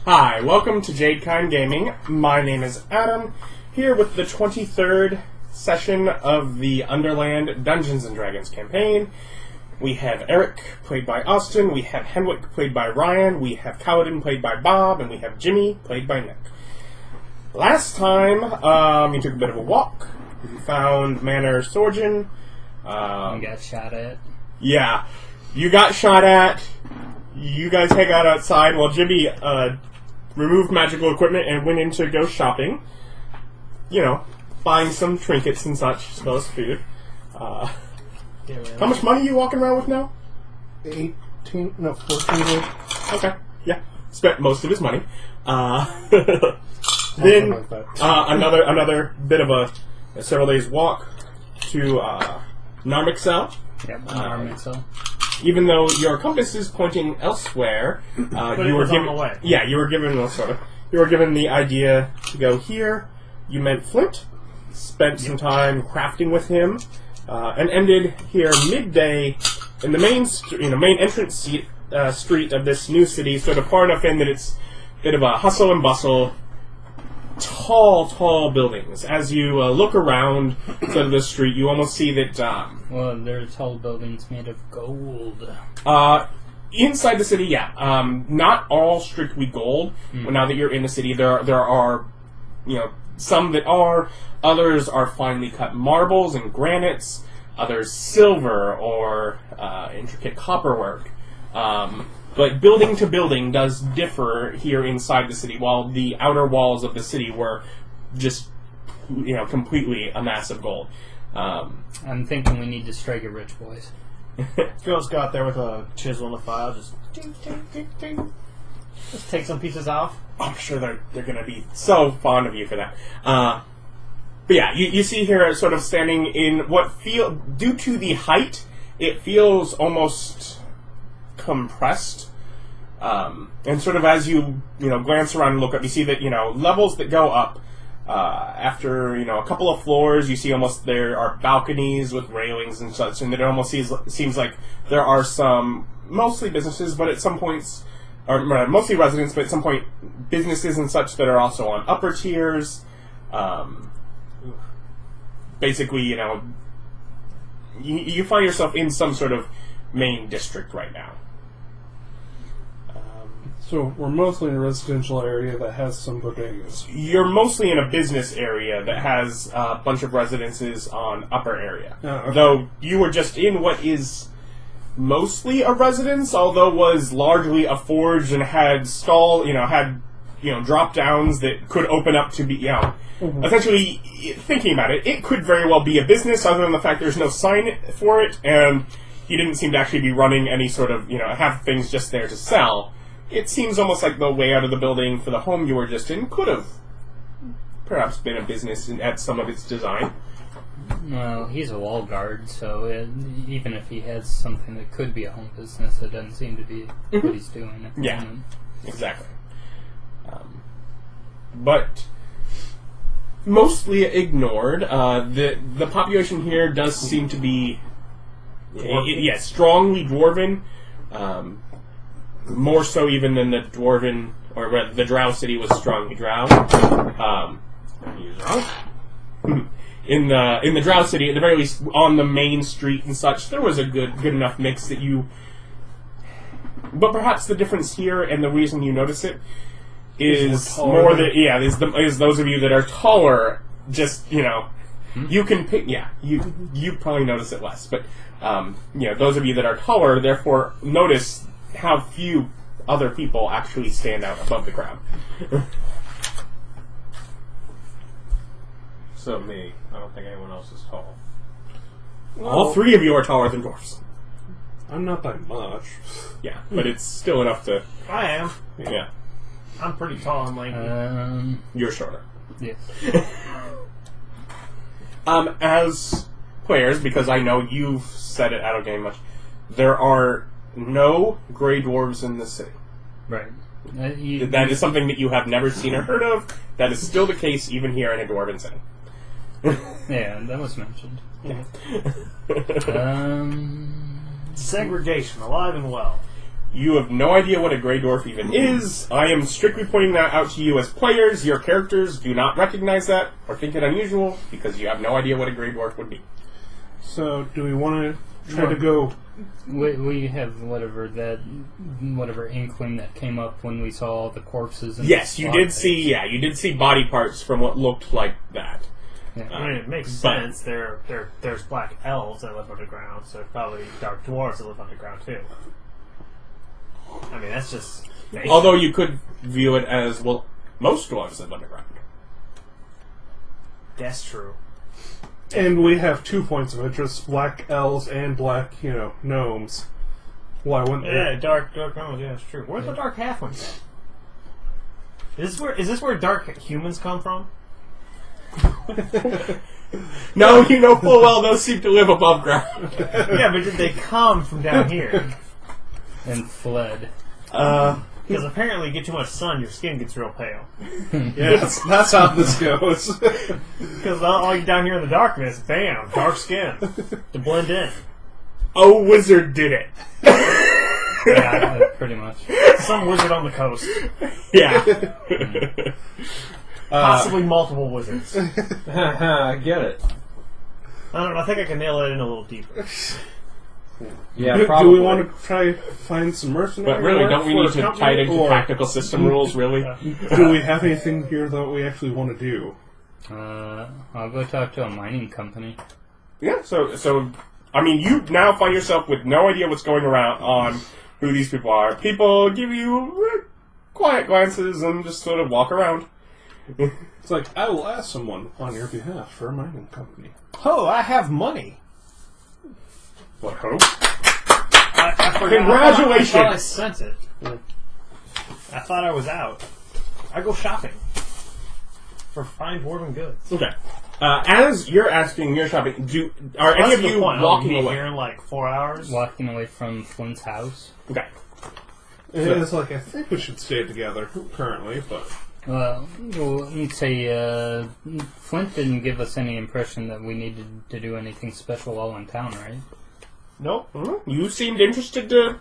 Hi, welcome to Jadekine Gaming. My name is Adam, here with the 23rd session of the Underland Dungeons and Dragons campaign. We have Erich, played by Austin, we have Henwick, played by Ryan, we have Kalidan, played by Bob, and we have Jimmy, played by Nick. Last time, you took a bit of a walk, you found Manor Sorgen. You got shot at. Yeah, you got shot at. You guys hang out outside while Jimmy removed magical equipment and went in to go shopping. You know, buying some trinkets and such, as well as food. How much money are you walking around with now? 14 days. Okay, yeah. Spent most of his money. Then another bit of a several days walk to Narmix-El. Yep, Narmix-El. Even though your compass is pointing elsewhere, but you were given on the way. Yeah, you were given you were given the idea to go here. You met Flint, spent some time crafting with him, and ended here midday in the main main entrance street of this new city, sort of far enough in that it's a bit of a hustle and bustle. Tall buildings. As you look around sort of the street, you almost see that. Well, they're tall buildings made of gold. Inside the city, yeah. Not all strictly gold. But now that you're in the city, there are, some that are. Others are finely cut marbles and granites. Others silver or intricate copperwork. But building to building does differ here inside the city, while the outer walls of the city were just, completely a mass of gold. I'm thinking we need to strike it rich, boys. Phil's got there with a chisel and a file, just ding, ding, ding, ding. Just take some pieces off. I'm sure they're going to be so fond of you for that. But yeah, you see here sort of standing in what due to the height, it feels almost compressed. And sort of as you glance around and look up, you see that levels that go up after a couple of floors. You see almost there are balconies with railings and such, and it almost seems like there are some mostly businesses, but at some points, or mostly residents, but at some point businesses and such that are also on upper tiers. Basically, you find yourself in some sort of main district right now. So we're mostly in a residential area that has some bodegas. You're mostly in a business area that has a bunch of residences on upper area. Oh, okay. Though you were just in what is mostly a residence, although was largely a forge and had drop downs that could open up to be, essentially, thinking about it, it could very well be a business, other than the fact there's no sign for it, and he didn't seem to actually be running any sort of, have things just there to sell. It seems almost like the layout of the building for the home you were just in could have perhaps been a business at some of its design. Well, he's a wall guard, so even if he has something that could be a home business, it doesn't seem to be what he's doing. Yeah, exactly. But mostly ignored. The population here does seem to be strongly Dwarven. More so even than the Dwarven, or the Drow city was strongly Drow. In the Drow city, at the very least, on the main street and such, there was a good enough mix that you. But perhaps the difference here, and the reason you notice it, is more that is those of you that are taller. Just you can pick. Yeah, you probably notice it less, but those of you that are taller, therefore notice how few other people actually stand out above the crowd. So me. I don't think anyone else is tall. Well, all three of you are taller than dwarfs. I'm not that much. Yeah, but it's still enough to... I am. Yeah. I'm pretty tall and lanky. You're shorter. Yes. As players, because I know you've said it, I don't game much, there are no Grey Dwarves in the city. Right. That is something that you have never seen or heard of. That is still the case even here in a Dwarven city. Yeah, that was mentioned. Segregation, alive and well. You have no idea what a Grey Dwarf even is. I am strictly pointing that out to you as players. Your characters do not recognize that or think it unusual because you have no idea what a Grey Dwarf would be. So, do we want to try to go... We have whatever inkling that came up when we saw all the corpses. And yes, you did see. Yeah, you did see body parts from what looked like that. Yeah. I mean, it makes sense. There's black elves that live underground, so probably dark dwarves that live underground too. I mean, that's just... Although you could view it as, well, most dwarves live underground. That's true. And we have 2 points of interest, black elves and black, gnomes. Why wouldn't Yeah, dark gnomes, yeah, that's true. Where's the dark halflings at? Is this where dark humans come from? No, you know full well those seem to live above ground. Yeah, but did they come from down here? And fled. Because apparently you get too much sun, your skin gets real pale. Yeah, that's how this goes. Because all you down here in the darkness, bam, dark skin. To blend in. A wizard did it. Yeah, pretty much. Some wizard on the coast. Yeah. Possibly multiple wizards. I get it. I don't know, I think I can nail it in a little deeper. Yeah, do probably. we want to try find some mercenaries? But really, don't we need to tie it into tactical system rules, really? Do we have anything here that we actually want to do? I'll go talk to a mining company. Yeah, so I mean, you now find yourself with no idea what's going around on who these people are. People give you quiet glances and just sort of walk around. It's like, I will ask someone on your behalf for a mining company. Oh, I have money. What hope? I forgot. Congratulations. I thought I sent it. I thought I was out. I go shopping for fine dwarven goods. Okay. As you're shopping, are any of you walking away? Here in like 4 hours? Walking away from Flint's house. Okay. It's like, I think we should stay together currently, but... Well, let's say Flint didn't give us any impression that we needed to do anything special while in town, right? Nope. You seemed interested to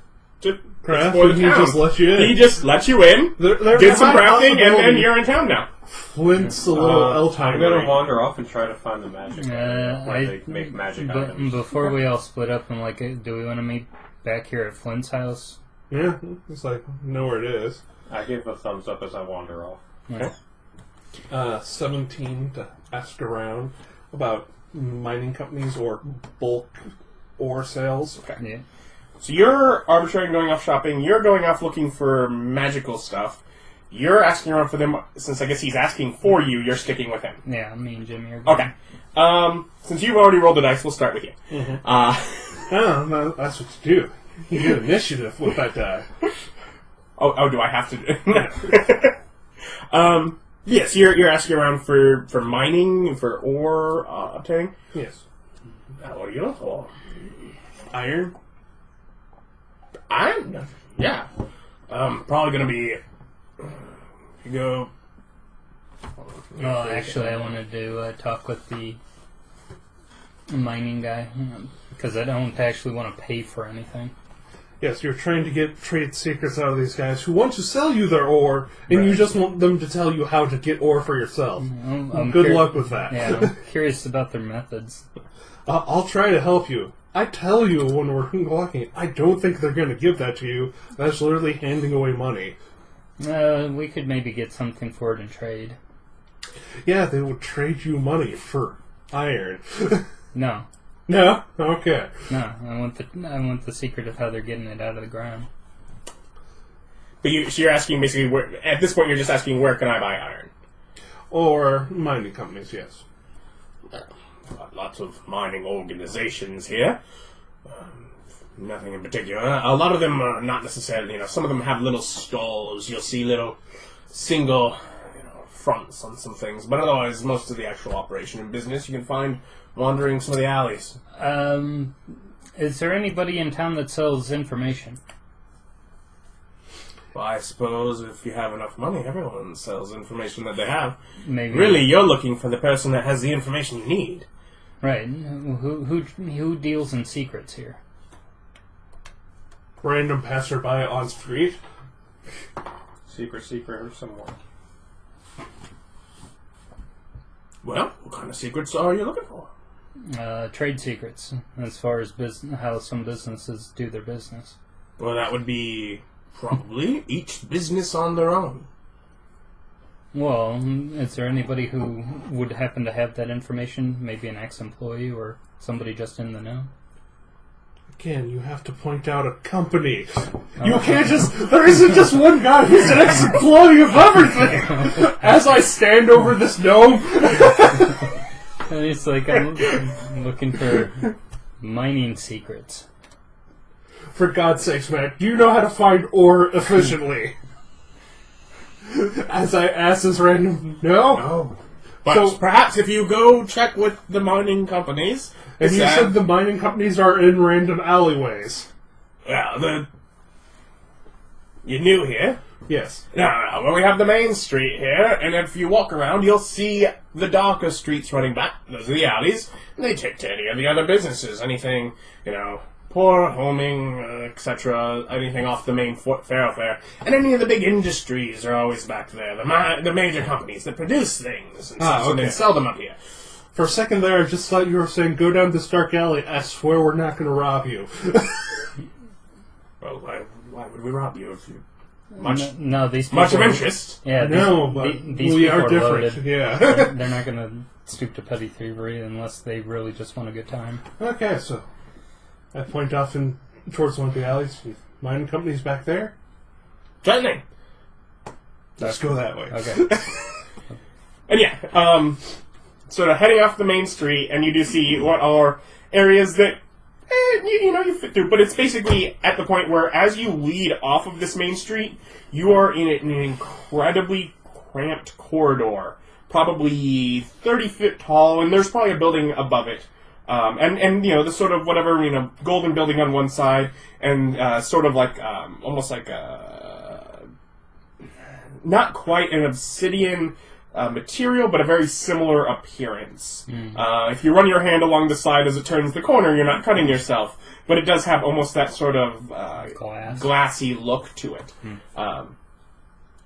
Craft, explore the he town. just let you in. He just let you in, did some crafting, and then you're in town now. Flint's a little elf I'm going to wander off and try to find the magic where they make magic items. Before we all split up, I'm like, do we want to meet back here at Flint's house? Yeah, it's like, know where it is. I give a thumbs up as I wander off. Okay. 17 to ask around about mining companies or bulk ore sales. Okay. Yeah. So you're arbitrary going off shopping. You're going off looking for magical stuff. You're asking around for them. Since I guess he's asking for you, you're sticking with him. Yeah, me and Jimmy are good. Okay. Since you've already rolled the dice, we'll start with you. Mm-hmm. No, that's what you do. You get initiative with that die. Oh, do I have to? Yes, you're asking around for mining, for ore obtaining. Yes. What are you looking for? Iron? Iron? Yeah. Probably gonna be. You go. Well, actually, I wanted to talk with the mining guy because I don't actually want to pay for anything. Yes, you're trying to get trade secrets out of these guys who want to sell you their ore, and you just want them to tell you how to get ore for yourself. Good luck with that. Yeah, I'm curious about their methods. I'll try to help you. I tell you when we're walking, I don't think they're going to give that to you. That's literally handing away money. We could maybe get something for it in trade. Yeah, they would trade you money for iron. No. No? Okay. No, I want the secret of how they're getting it out of the ground. But so you're asking basically, at this point, you're just asking, where can I buy iron? Or mining companies, yes. Lots of mining organizations here. Nothing in particular. A lot of them are not necessarily, some of them have little stalls. You'll see little single, fronts on some things. But otherwise, most of the actual operation and business you can find wandering some of the alleys. Is there anybody in town that sells information? Well, I suppose if you have enough money, everyone sells information that they have. Maybe. Really, you're looking for the person that has the information you need. Right. Who deals in secrets here? random passerby on street. Secret or some more. Well, what kind of secrets are you looking for? Trade secrets, as far as how some businesses do their business. Well, that would be probably each business on their own. Well, is there anybody who would happen to have that information? Maybe an ex-employee or somebody just in the know? Again, you have to point out a company. You can't just... There isn't just one guy who's an ex-employee of everything! As I stand over this gnome... And he's like, I'm looking for mining secrets. For God's sakes, man, do you know how to find ore efficiently? As I ask this random... No? But So- perhaps if you go check with the mining companies... And you said the mining companies are in random alleyways. Well, you're new here. Yes. No. Well, we have the main street here, and if you walk around, you'll see the darker streets running back. Those are the alleys, and they take to any of the other businesses. Anything, poor, homing, etc., anything off the main thoroughfare. And any of the big industries are always back there. The major companies that produce things and such, and then sell them up here. For a second there, I just thought you were saying, go down this dark alley. I swear we're not going to rob you. Well, why would we rob you if you... No, these people Much of interest. Yeah, No, but these we people are different. loaded. Yeah. They're not going to stoop to petty thievery unless they really just want a good time. Okay, so I point off towards one of the alleys. Mining companies back there. Certainly. Let's go that way. Okay. And yeah, sort of heading off the main street, and you do see what are areas that, you fit through. But it's basically at the point where, as you lead off of this main street, you are in an incredibly cramped corridor, probably 30 feet tall, and there's probably a building above it. And the sort of whatever, golden building on one side, and sort of like, almost like not quite an obsidian material, but a very similar appearance. If you run your hand along the side as it turns the corner, you're not cutting yourself, but it does have almost that sort of glassy look to it. On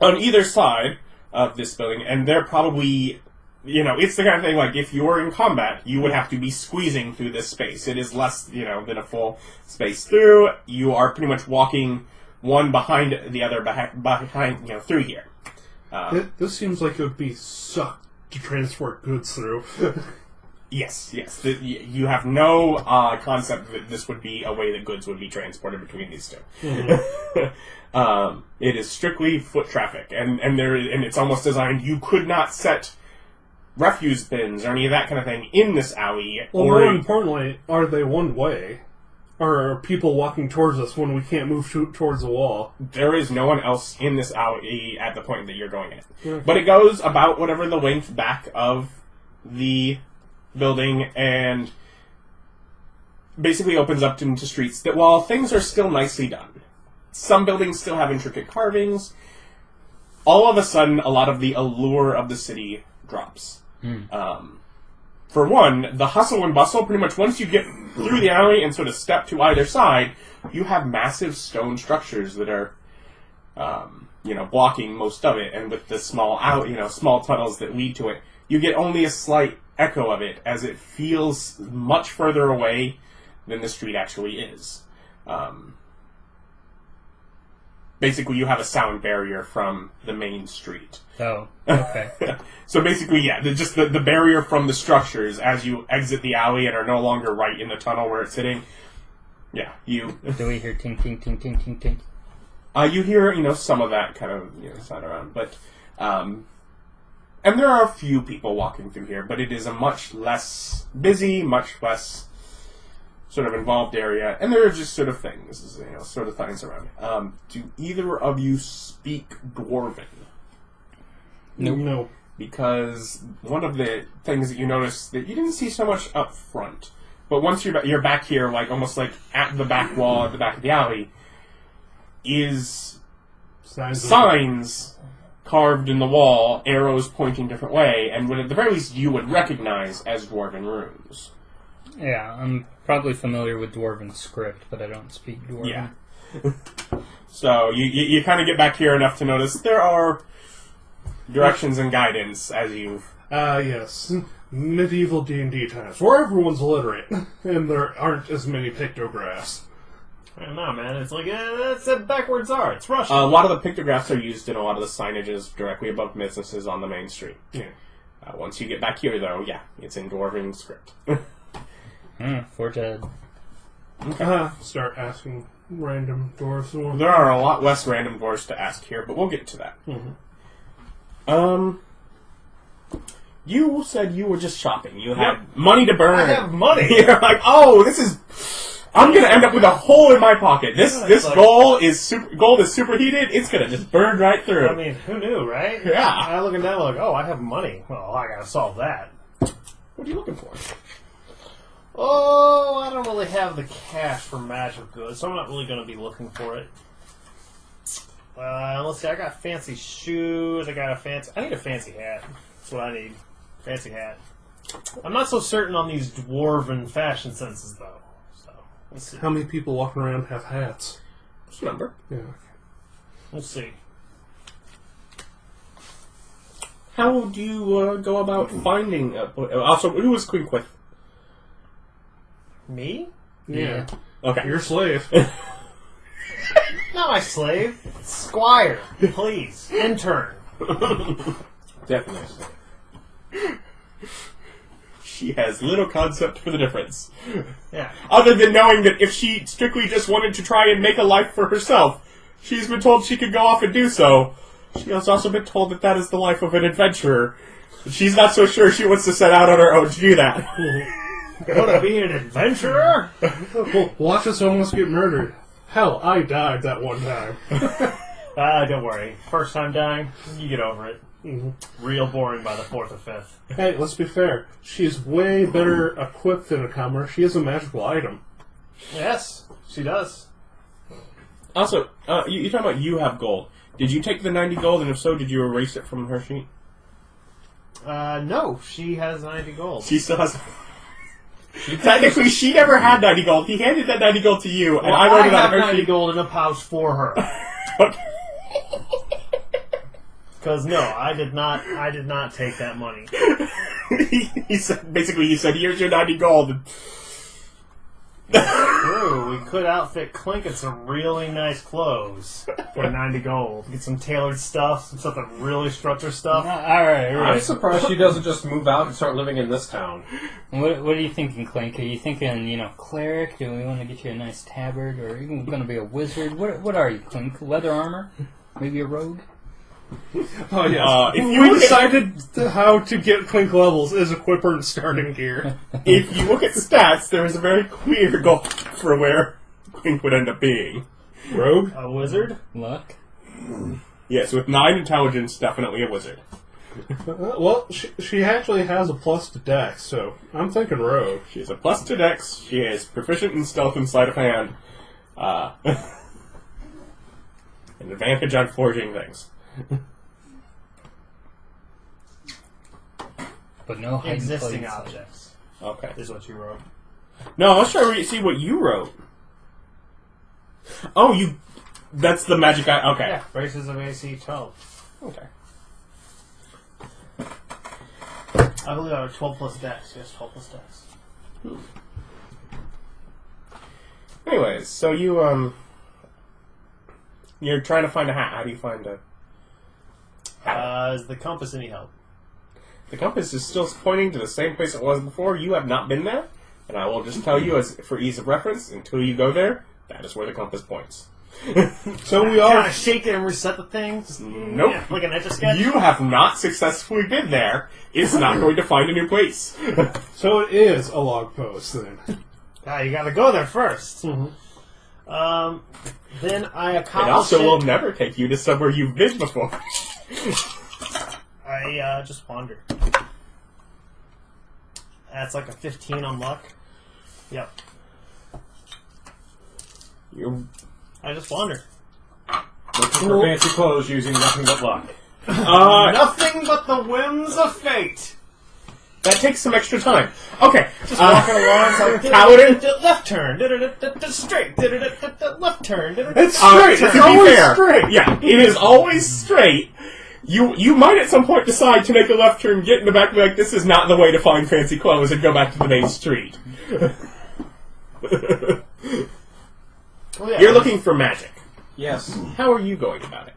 either side of this building, and they're probably, it's the kind of thing, like, if you're in combat, you would have to be squeezing through this space. It is less, than a full space through. You are pretty much walking one behind the other, behind through here. This seems like it would be sucked to transport goods through. Yes. You have no concept that this would be a way that goods would be transported between these two. Mm-hmm. It is strictly foot traffic, and it's almost designed. You could not set refuse bins or any of that kind of thing in this alley. Well, more importantly, are they one way? Or are people walking towards us when we can't move towards the wall? There is no one else in this alley at the point that you're going in. Okay. But it goes about whatever the length back of the building, and basically opens up into streets that, while things are still nicely done, some buildings still have intricate carvings, all of a sudden a lot of the allure of the city drops. For one, the hustle and bustle, pretty much once you get through the alley and sort of step to either side, you have massive stone structures that are, blocking most of it, and with the small tunnels that lead to it, you get only a slight echo of it, as it feels much further away than the street actually is. Basically, you have a sound barrier from the main street. Oh, okay. So basically, yeah, just the barrier from the structures as you exit the alley and are no longer right in the tunnel where it's sitting. Yeah, you... Do we hear ting, ting, ting, ting, ting, ting? You hear, some of that kind of, sound around, but... and there are a few people walking through here, but it is a much less busy, much less sort of involved area, and there are just sort of things, sort of things around. Do either of you speak Dwarven? No. Because one of the things that you notice that you didn't see so much up front, but once you're back here, like almost like at the back wall, at the back of the alley, is signs carved in the wall, arrows pointing different way, and what at the very least you would recognize as Dwarven runes. Yeah, I'm probably familiar with Dwarven script, but I don't speak Dwarven. Yeah. So you kind of get back here enough to notice there are directions and guidance as you've... Yes. Medieval D&D times, where everyone's literate, and there aren't as many pictographs. I don't know, man. It's like, it's a backwards art. It's Russian. A lot of the pictographs are used in a lot of the signages directly above businesses on the main street. Yeah. Once you get back here, though, yeah, it's in Dwarven script. Forte. Start asking random dwarves. There are a lot less random dwarves to ask here, but we'll get to that. Mm-hmm. You said you were just shopping. You had money to burn. I have money. You're like, oh, this is... I'm gonna end up with a hole in my pocket. This like, gold is superheated. It's gonna just burn right through. I mean, who knew, right? Yeah. I look at that like, oh, I have money. Well, I gotta solve that. What are you looking for? Oh, I don't really have the cash for magic goods, so I'm not really gonna be looking for it. Let's see. I got fancy shoes. I need a fancy hat. That's what I need. Fancy hat. I'm not so certain on these dwarven fashion senses, though. Let's see. How many people walking around have hats? Just a number. Yeah. Let's see. How would you go about finding... also, who was Queen Quith? Me? Yeah. Okay. You're a slave. Not my slave. Squire. Please. Intern. Definitely. She has little concept for the difference. Yeah. Other than knowing that if she strictly just wanted to try and make a life for herself, she's been told she could go off and do so. She has also been told that that is the life of an adventurer. She's not so sure she wants to set out on her own to do that. Want to be an adventurer? Well, watch us almost get murdered. Hell, I died that one time. Don't worry. First time dying, you get over it. Mm-hmm. Real boring by the 4th or 5th. Hey, let's be fair. She's way better equipped than a comer. She has a magical item. Yes, she does. Also, you're talking about you have gold. Did you take the 90 gold, and if so, did you erase it from her sheet? No, she has 90 gold. She still has... Technically, she never had 90 gold. He handed that 90 gold to you, and Well, I wrote it have on her 90 sheet. gold in a pouch for her. Okay. Because no, I did not take that money. he said, basically, he said, here's your 90 gold. True, we could outfit Clink in some really nice clothes for 90 gold. Get some tailored stuff, some stuff that really structure stuff. Alright. I'm surprised she doesn't just move out and start living in this town. What are you thinking, Clink? Are you thinking, cleric? Do we want to get you a nice tabard? Or are you going to be a wizard? What are you, Clink? Leather armor? Maybe a rogue? Oh, yes. If We decided how to get Clink levels is equipper and starting gear. If you look at stats, there is a very clear goal for where Quink would end up being. Rogue? A wizard? Luck? Yes, with 9 intelligence, definitely a wizard. Well, she actually has a plus to dex, so I'm thinking rogue. She has a plus to dex, she is proficient in stealth and sleight of hand, an advantage on forging things. But no hiding Existing place. objects Okay. is what you wrote. No, let's try to see what you wrote. Oh, that's the magic guy. Okay. Yeah, braces of AC 12. Okay. I believe I have 12 plus dex. Yes, 12 plus dex. Anyways, so you're trying to find a hat. How do you find a hat? Is the compass any help? The compass is still pointing to the same place it was before. You have not been there, and I will just tell you, as for ease of reference, until you go there, that is where the compass points. So we Can are... I shake it and reset the thing? Just, Nope. yeah, like an Etch-a-Sketch? You have not successfully been there. It's not going to find a new place. So it is a log post, then. You gotta go there first. Mm-hmm. Then I It accomplish also will never take you to somewhere you've been before. I just wander. That's like a 15 on luck. Yep. I just wander. Looking for fancy clothes using nothing but luck. Nothing but the whims of fate. That takes some extra time. Okay. Just walking along, it's like, Paladin? left turn, straight, left turn. It's straight. It's to be always fair, straight. yeah, it is always straight. You might at some point decide to make a left turn, get in the back, and be like, this is not the way to find fancy clothes, and go back to the main street. Well, yeah. You're looking for magic. Yes. How are you going about it?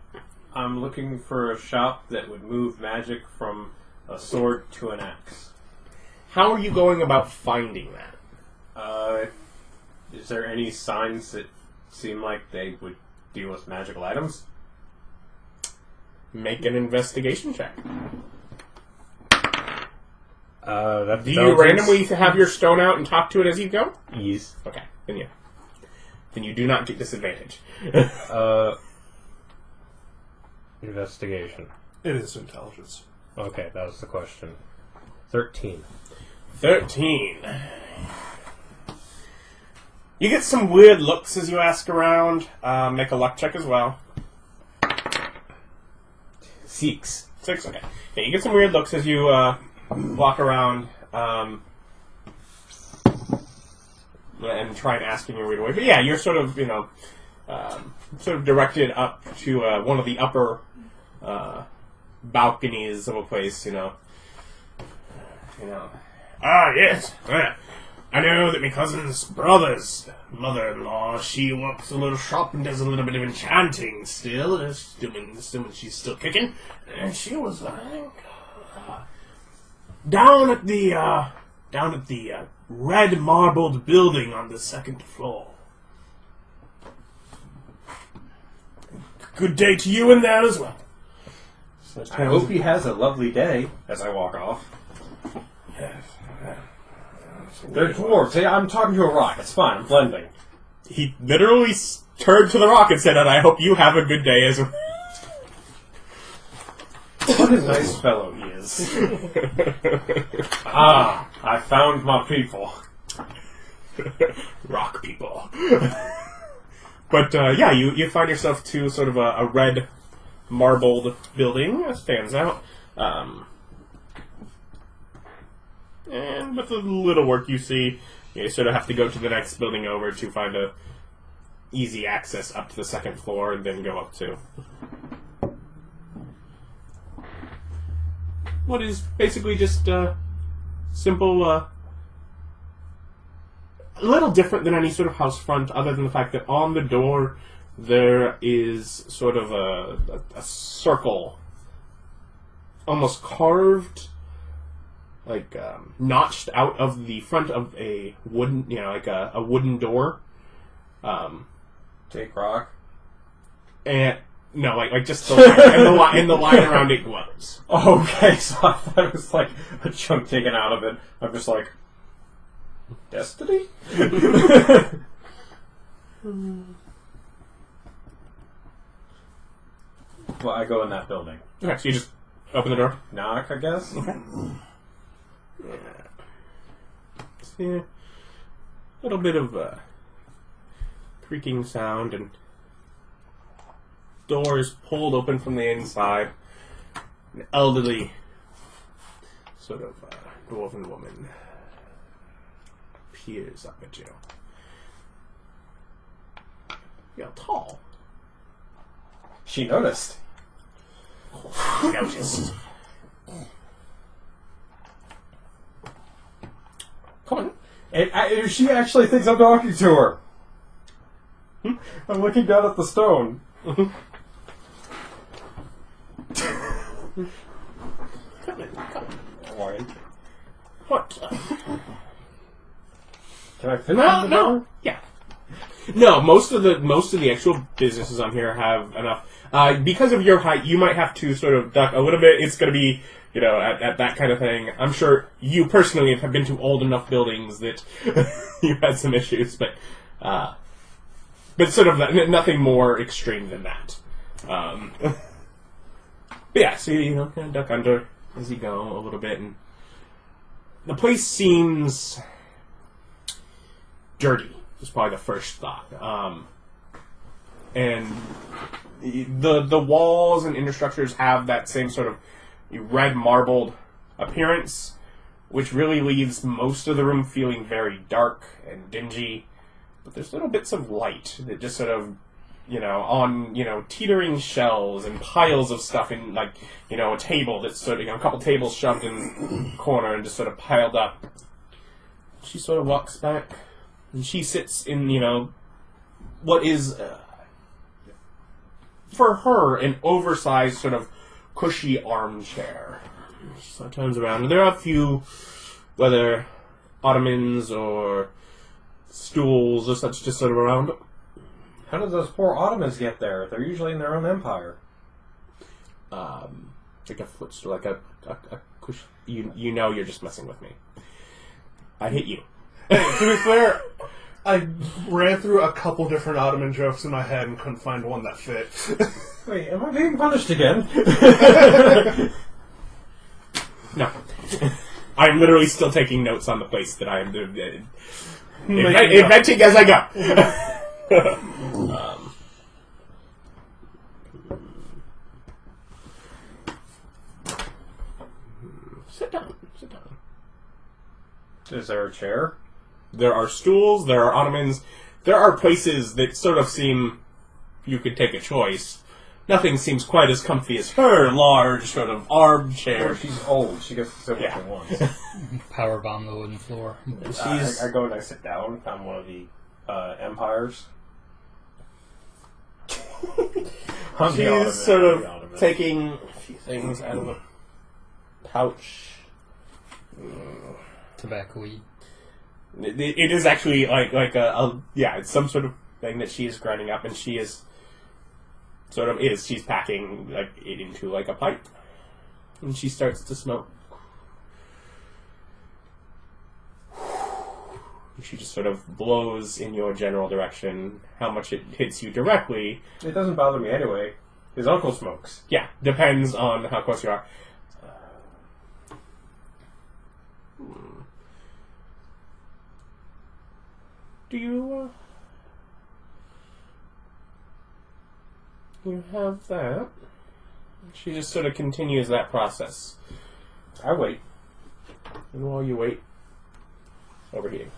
I'm looking for a shop that would move magic from a sword to an axe. How are you going about finding that? Is there any signs that seem like they would deal with magical items? Make an investigation check. That's Do you randomly have your stone out and talk to it as you go? Yes. Okay, then you do not get disadvantage. Investigation. It is intelligence. Okay, that was the question. 13. 13. You get some weird looks as you ask around. Make a luck check as well. 6. 6, okay. Yeah, you get some weird looks as you walk around and try and ask in your weird way. But yeah, you're sort of, directed up to one of the upper balconies of a place, Ah, yes. I know that my cousin's brother's mother-in-law, she works a little shop and does a little bit of enchanting still, assuming she's still kicking. And she was, I think, down at the red marbled building on the second floor. Good day to you in there as well. I hope he has a lovely day as I walk off. Yes. They're dwarves. Hey, I'm talking to a rock. It's fine. I'm blending. He literally turned to the rock and said, and I hope you have a good day as well. What a nice fellow he is. I found my people. Rock people. But, you find yourself to sort of a red marbled building that stands out. And with a little work you see, you sort of have to go to the next building over to find a easy access up to the second floor and then go up to what is basically just simple, a little different than any sort of house front, other than the fact that on the door there is sort of a circle, almost carved, like notched out of the front of a wooden, like a wooden door. Take rock. And no, like just the line, and the line around it glows. Okay, so I thought it was like a chunk taken out of it. I'm just like, Destiny? Well, I go in that building. Okay, so you just open the door. Knock, I guess? Okay. See, a little bit of creaking sound and doors pulled open from the inside. An elderly sort of dwarven woman peers up at you. You're tall. She noticed. Noticed. Come on. And she actually thinks I'm talking to her. I'm looking down at the stone. Come on. Why? What? Can I fit in the door? Yeah. No, most of the actual businesses on here have enough. Because of your height, you might have to sort of duck a little bit. It's going to be, at that kind of thing. I'm sure you personally have been to old enough buildings that you had some issues, but sort of nothing more extreme than that. But yeah, so kind of duck under as you go a little bit, and the place seems dirty. Is probably the first thought, and the walls and infrastructures have that same sort of red marbled appearance, which really leaves most of the room feeling very dark and dingy. But there's little bits of light that just sort of, on, teetering shelves and piles of stuff in, like, a table that's sort of, a couple tables shoved in the corner and just sort of piled up. She sort of walks back, and she sits in, what is, for her, an oversized sort of cushy armchair. So it turns around, and there are a few, whether ottomans or stools or such, just sort of around. How did those poor Ottomans get there? They're usually in their own empire. Like a footstool, like a cushion. You're just messing with me. I hit you. To be fair, I ran through a couple different Ottoman jokes in my head and couldn't find one that fit. Wait, am I being punished again? No. I'm literally still taking notes on the place that I am inventing as I go. Sit down. Is there a chair? There are stools, there are ottomans, there are places that sort of seem you could take a choice. Nothing seems quite as comfy as her large sort of armchair. Well, she's old. She gets to sit what she wants. Power bomb the wooden floor. I go and I sit down on one of the empires. She's sort of taking a few things out of a pouch. Tobacco weed. It is actually like it's some sort of thing that she is grinding up, and she is she's packing like it into like a pipe, and she starts to smoke. She just sort of blows in your general direction. How much it hits you directly, it doesn't bother me anyway. His uncle smokes. Yeah, depends on how close you are. Do you have that? She just sort of continues that process. I wait. And while you wait, overheating.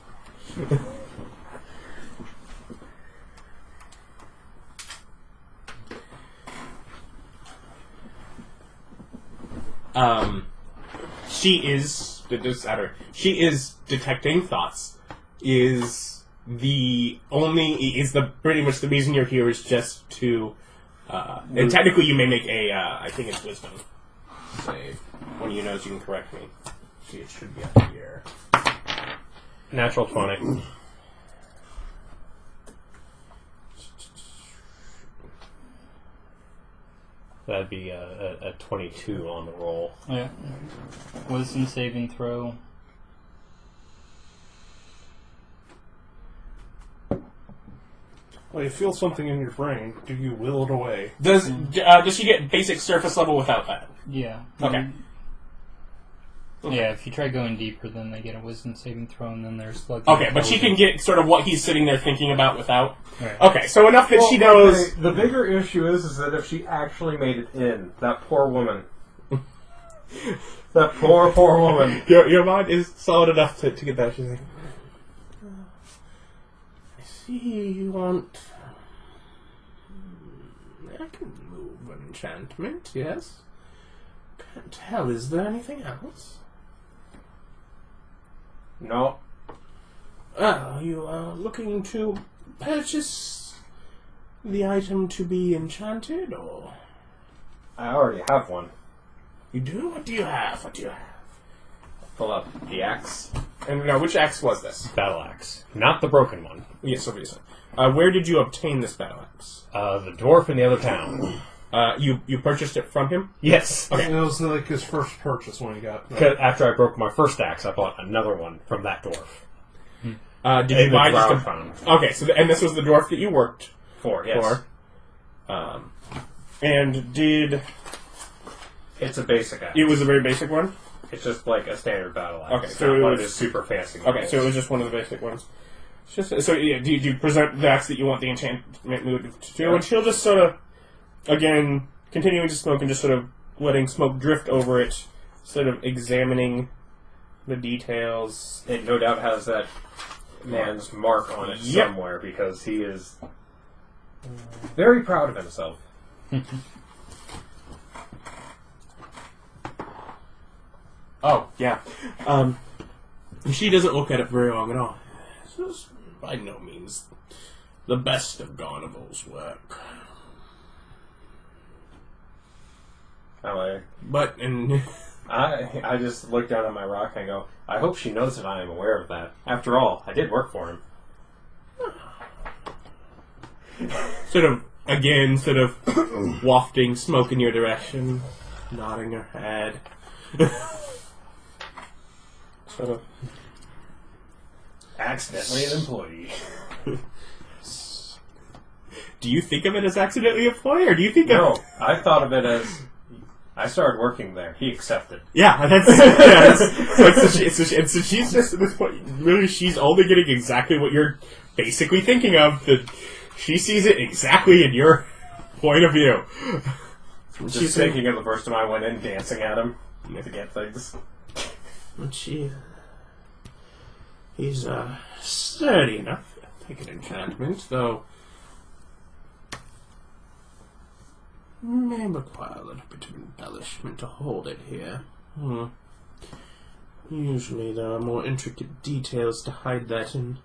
She is detecting thoughts. Pretty much the reason you're here is just to, and technically you may make I think it's wisdom save. One of you knows you can correct me. See, it should be up here. Natural 20. That'd be a 22 on the roll. Yeah. Wisdom saving throw. Well, you feel something in your brain. Do you will it away? Does she get basic surface level without that? Yeah. Okay. Yeah, if you try going deeper, then they get a wisdom saving throw, and then there's like... Okay, but she can get sort of what he's sitting there thinking about without... Right. Okay, so enough that she knows... Okay, the bigger issue is that if she actually made it in, that poor woman. That poor woman. Your mind is solid enough to get that. She's like... I see you want... I can move an enchantment, yes. Can't tell, is there anything else? No. Oh, you are looking to purchase the item to be enchanted, or...? I already have one. You do? What do you have? Pull out the axe. And now, which axe was this? Battle axe. Not the broken one. Yes, obviously. Where did you obtain this battle axe? The dwarf in the other town. You purchased it from him? Yes. Okay. It was like his first purchase when he got... After I broke my first axe, I bought another one from that dwarf. Did you buy just a... Okay, so and this was the dwarf that you worked for, yes. And did... It's a basic axe. It was a very basic one? It's just like a standard battle axe. Okay, it's so not it one was... of the super fancy ones. Okay, so it was just one of the basic ones. It's just, so yeah, do you present the axe that you want the enchantment moved to? Yeah. And she'll just sort of, again, continuing to smoke and just sort of letting smoke drift over it, sort of examining the details. It no doubt has that man's mark on it Yep. somewhere because he is very proud of himself. Oh, yeah. She doesn't look at it very long at all. This is by no means the best of Garnival's work. But, I just look down at my rock and go, I hope she knows that I am aware of that. After all, I did work for him. sort of wafting smoke in your direction, nodding her head. Sort of. Accidentally an employee. Do you think of it as accidentally employee, or do you think No, of... I thought of it as I started working there. He accepted. Yeah, so she's just at this point, really, she's only getting exactly what you're basically thinking of. That she sees it exactly in your point of view. Just thinking of the first time I went in dancing at him to get things. But he's sturdy enough to take an enchantment, though may require a little bit of embellishment to hold it here. Usually there are more intricate details to hide that in.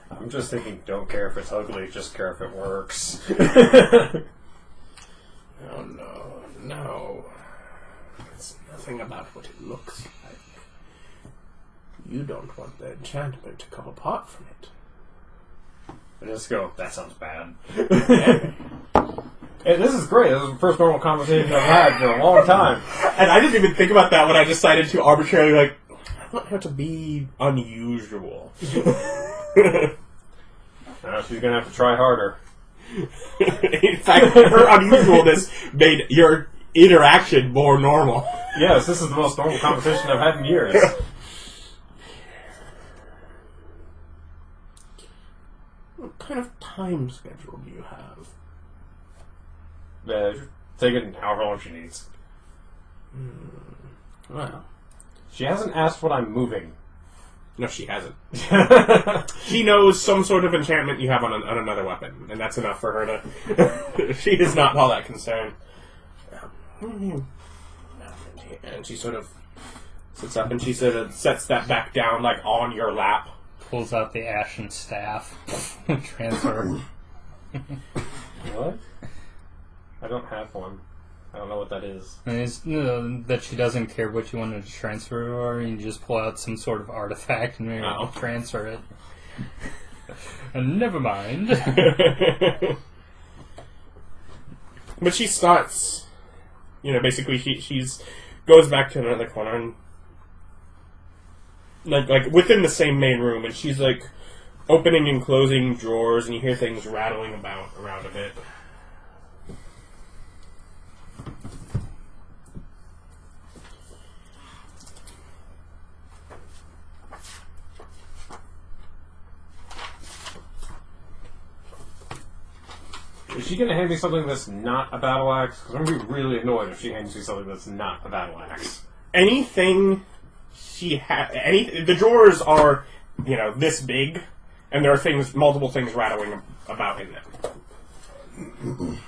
I'm just thinking, don't care if it's ugly, just care if it works. Oh no. It's nothing about what it looks like. You don't want the enchantment to come apart from it. And just go, that sounds bad. Hey, this is great. This is the first normal conversation I've had for a long time. And I didn't even think about that when I decided to arbitrarily, I want her to be unusual. She's going to have to try harder. In fact, her unusualness made your interaction more normal. Yes, this is the most normal conversation I've had in years. What kind of time schedule do you have? Take it however long she needs. Well, She hasn't asked when I'm moving. no, she hasn't. She knows some sort of enchantment you have on another weapon, and that's enough for her to... She is not all that concerned. And she sort of sits up and she sort of sets that back down, like, on your lap. Pulls out the ashen staff. Transfer. What? I don't have one. I don't know what that is. And it's that she doesn't care what you wanted to transfer to her. You just pull out some sort of artifact and transfer it. And never mind. But she starts, basically she's goes back to another corner and like within the same main room, and she's like opening and closing drawers, and you hear things rattling about around a bit. Is she going to hand me something that's not a battle axe? Because I'm going to be really annoyed if she hands me something that's not a battle axe. Anything she the drawers are, this big, and there are multiple things rattling about in them.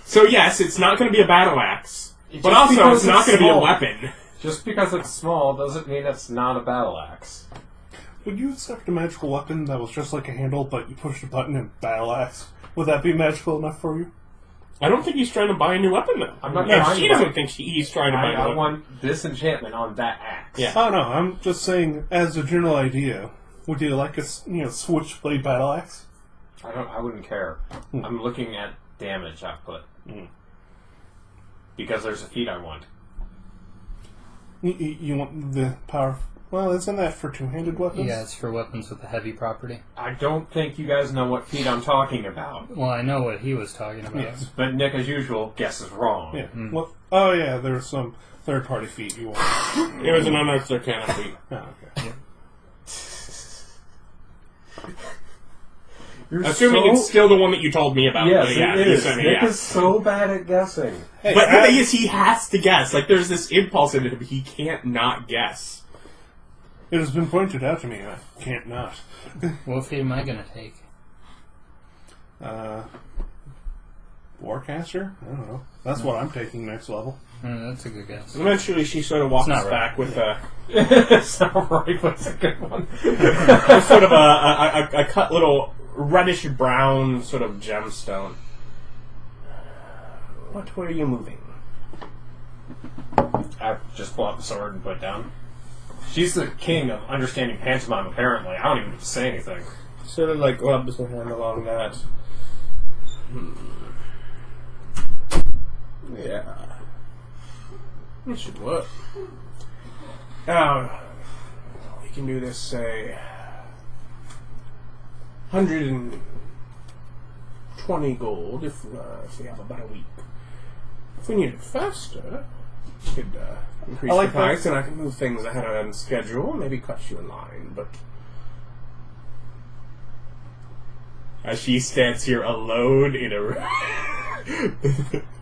So yes, it's not going to be a battle axe, but also it's not going to be a weapon. Just because it's small doesn't mean it's not a battle axe. Would you accept a magical weapon that was just like a handle, but you pushed a button and battle axe? Would that be magical enough for you? I don't think he's trying to buy a new weapon, though. I'm not No, trying she to buy- doesn't think he's trying to buy a new I weapon. want disenchantment on that axe. Yeah. Oh no, I'm just saying, as a general idea, would you like a switchblade battle axe? I wouldn't care. I'm looking at damage output. Because there's a feat I want. You want the power? Well, isn't that for two-handed weapons? Yeah, it's for weapons with a heavy property. I don't think you guys know what feat I'm talking about. Well, I know what he was talking about. Yes. But Nick, as usual, guesses wrong. Yeah. Well, oh yeah, there's some third-party feat you want. It was an unearthed arcana feat. Oh, okay. Assuming it's still the one that you told me about. Yes, yeah, it you is. said me, Nick yeah. is so bad at guessing. Hey, But the thing is, he has to guess. Like, there's this impulse in him. He can't not guess. it has been pointed out to me. I can't not. What fate am I going to take? Warcaster? I don't know. That's what I'm taking next level. That's a good guess. Eventually, she sort of walks It's not right. back with a It's not right, but it's a good one. sort of a cut little reddish brown sort of gemstone. What way are you moving? I just pull out the sword and put it down. She's the king of understanding pantomime, apparently. I don't even have to say anything. Sort of like rubs her hand along that. Yeah. It should work. Now, we can do this, say, 120 gold if we have about a week. If we need it faster, we could increase I like the price and I can move things ahead on schedule, maybe cut you in line, but... As she stands here alone in a...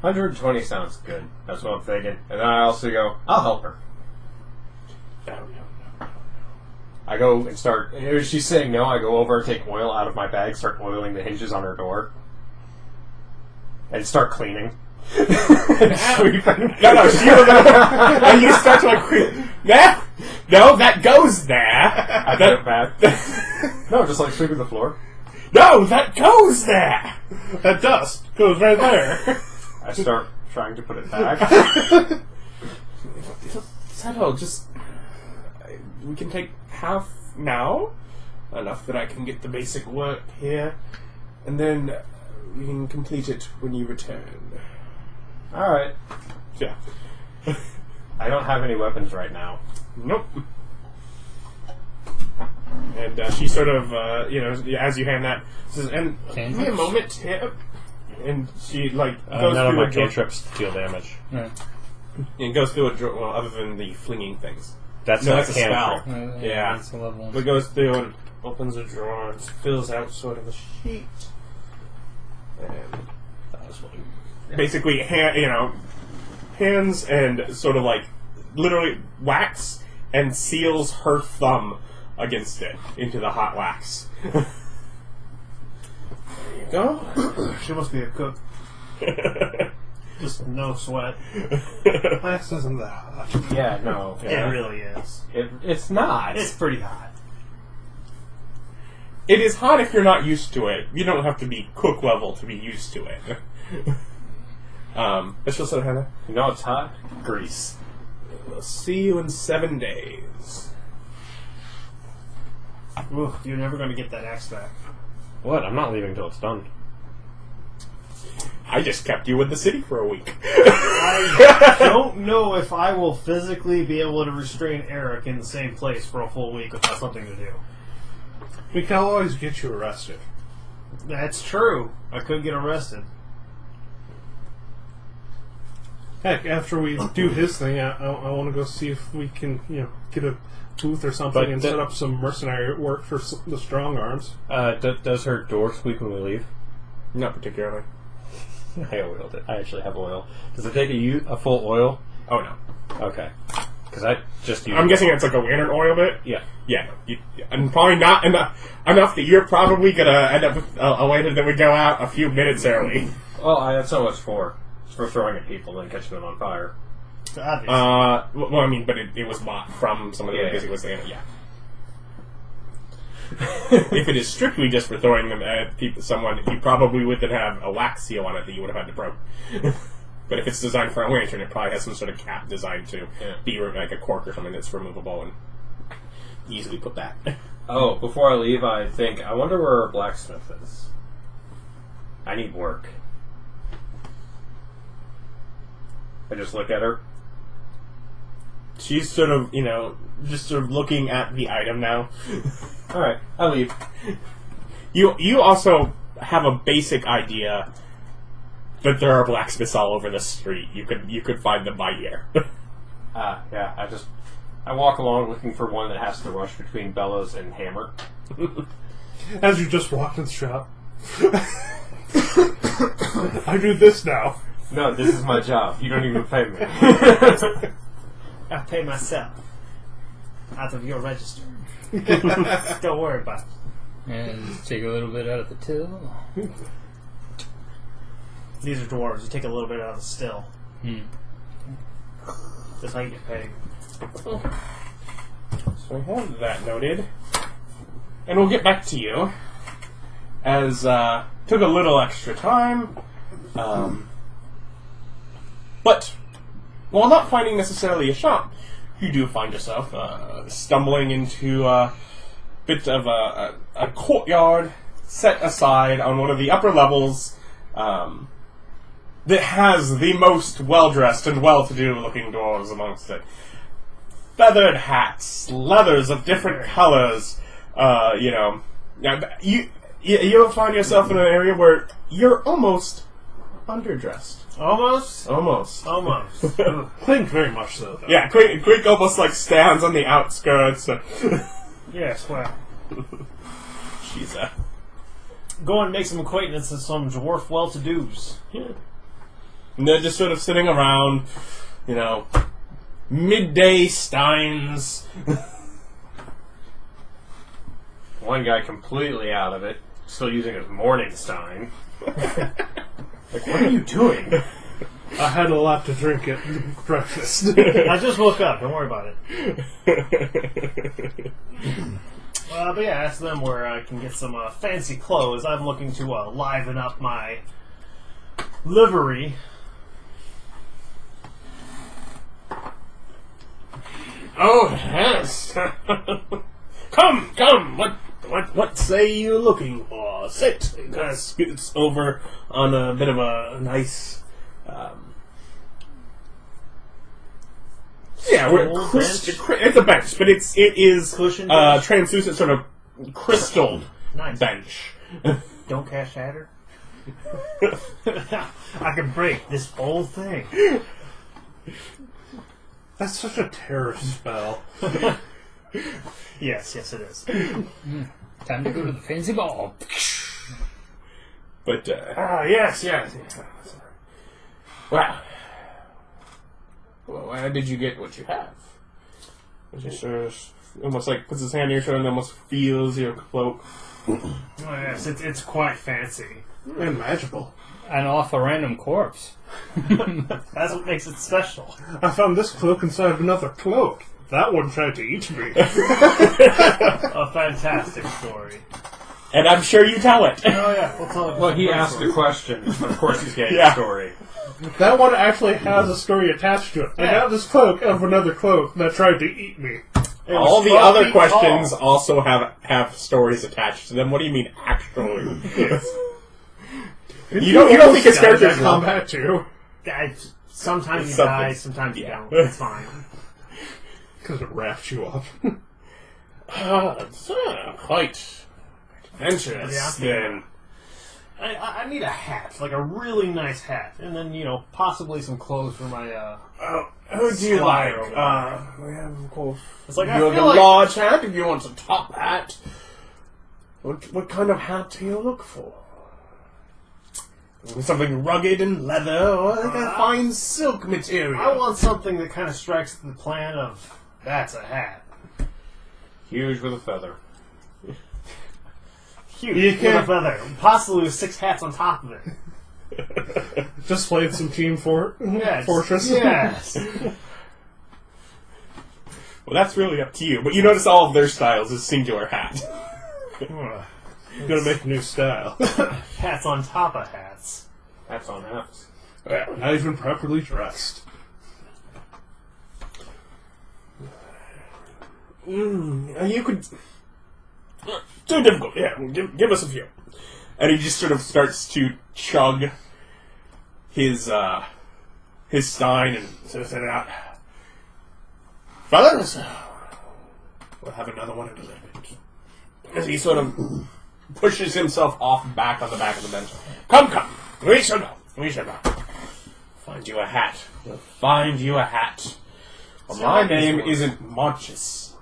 120 sounds good. That's what I'm thinking. And then I also go, I'll help her. No. I go and start... If she's saying no, I go over and take oil out of my bag, start oiling the hinges on her door. And start cleaning. And sweeping. No, she and you start to like, no, that goes there. I put it back. No, just like sweeping the floor. No, that goes there. That dust goes right there. I start trying to put it back. Settle, just we can take half now, enough that I can get the basic work here, and then we can complete it when you return. Alright. Yeah. I don't have any weapons right now. Nope. And she sort of, as you hand that, says, and give me a moment here. And she, like, goes none of through my a drawer. cantrips deal damage. Yeah. And goes through a drawer, well, other than the flinging things. That's No, not that's a spell. cantrip. Yeah. That's a level 1. But goes through and opens a drawer and fills out sort of a sheet. And That was one. basically, hands and sort of like literally wax and seals her thumb against it into the hot wax. There you go. She must be a cook. Just no sweat. Wax isn't that hot. Yeah, no. It really is. It's not. It's pretty hot. It is hot if you're not used to it. You don't have to be cook level to be used to it. But she'll sort of have You know what's hot? Grease. We'll see you in 7 days. Ooh, you're never going to get that axe back. What? I'm not leaving till it's done. I just kept you in the city for a week. I don't know if I will physically be able to restrain Erich in the same place for a full week without something to do. We can always get you arrested. That's true. I could get arrested. Heck, after we do his thing, I want to go see if we can, get a booth or something But and set up some mercenary work for the strong arms. Does her door squeak when we leave? Not particularly. I oiled it. I actually have oil. Does it take a full oil? Oh, no. Okay. Because I just used I'm guessing it's like a lantern oil bit? Yeah. Yeah. And probably not enough that you're probably going to end up with a lantern that would go out a few minutes early. Well, that's so much for. It's for throwing at people and catching them on fire. Obviously. Well, I mean, but it was bought from somebody Yeah. because it was yeah. If it is strictly just for throwing them at someone, you probably wouldn't have a wax seal on it that you would have had to broke. But if it's designed for a lantern, it probably has some sort of cap designed to be like a cork or something that's removable and easily put back. Oh, before I leave, I wonder where our blacksmith is. I need work. I just look at her. She's sort of, just sort of looking at the item now. Alright, I leave. You also have a basic idea that there are blacksmiths all over the street. You could find them by ear. Yeah, I walk along looking for one that has to rush between bellows and hammer. As you just walked in the shop. I do this now. No, this is my job. You don't even pay me. I pay myself out of your register. Don't worry about it. And take a little bit out of the till. These are dwarves. You take a little bit out of the still. That's how you get paid. So I have that noted. And we'll get back to you. As, took a little extra time. But, while not finding necessarily a shop, you do find yourself stumbling into a bit of a courtyard set aside on one of the upper levels that has the most well-dressed and well-to-do looking dwarves amongst it. Feathered hats, leathers of different colors, you'll find yourself in an area where you're almost underdressed. Almost? Almost. Clink very much so, though. Yeah, Quick almost like stands on the outskirts. Yes, well. She's Go and make some acquaintance with some dwarf well-to-dos. yeah. And they're just sort of sitting around, midday steins. One guy completely out of it, still using his morning stein. Like, what are you doing? I had a lot to drink at breakfast. I just woke up. Don't worry about it. But yeah, ask them where I can get some fancy clothes. I'm looking to liven up my livery. Oh, yes. Come. What say you looking for? Sit. Scoots over on a bit of a nice. It's a bench, but it is Cushion bench? translucent, sort of crystal Nice. bench. Don't cast shatter. I can break this whole thing. That's such a terror spell. Yes, it is. Time to go to the fancy ball. But yes. Well, why did you get what you have? It just almost like puts his hand on your shoulder and almost feels your cloak. Oh yes, it's quite fancy. And magical. And off a random corpse. That's what makes it special. I found this cloak inside of another cloak. That one tried to eat me. A fantastic story. And I'm sure you tell it. Oh yeah, we'll tell it. Well, he asked a question. Of course he's getting Yeah. a story. That one actually has a story attached to it. I got this cloak of another cloak that tried to eat me. All the other questions also have stories attached to them. What do you mean, actually? You don't think his character's combat too? Sometimes you Something. die, sometimes you Yeah. don't. It's fine. Because it wraps you up. It's quite adventurous. Yeah. Then I need a hat, like a really nice hat, and then possibly some clothes for my. who do you like? Squire We have, of course. It's like you I want feel a like large hat. If you want a top hat, what kind of hat do you look for? Something rugged and leather, or like a fine silk material. I want something that kind of strikes the plan of that's a hat. Huge with a feather. Huge You with a can't- feather, possibly with 6 hats on top of it. Just played some Team Fortress. Yes. Well, that's really up to you. But you notice all of their styles is singular hat. Gonna make a new style. Hats on top of hats. Hats on hats. Not even properly dressed. You could. Too difficult. Yeah, give us a few. And he just sort of starts to chug his stein and sort of set it out. Fellas, we'll have another one in a little bit. As he sort of pushes himself back on the back of the bench. Come. We shall go. Find you a hat. We'll find you a hat. Well, my name isn't Marchus.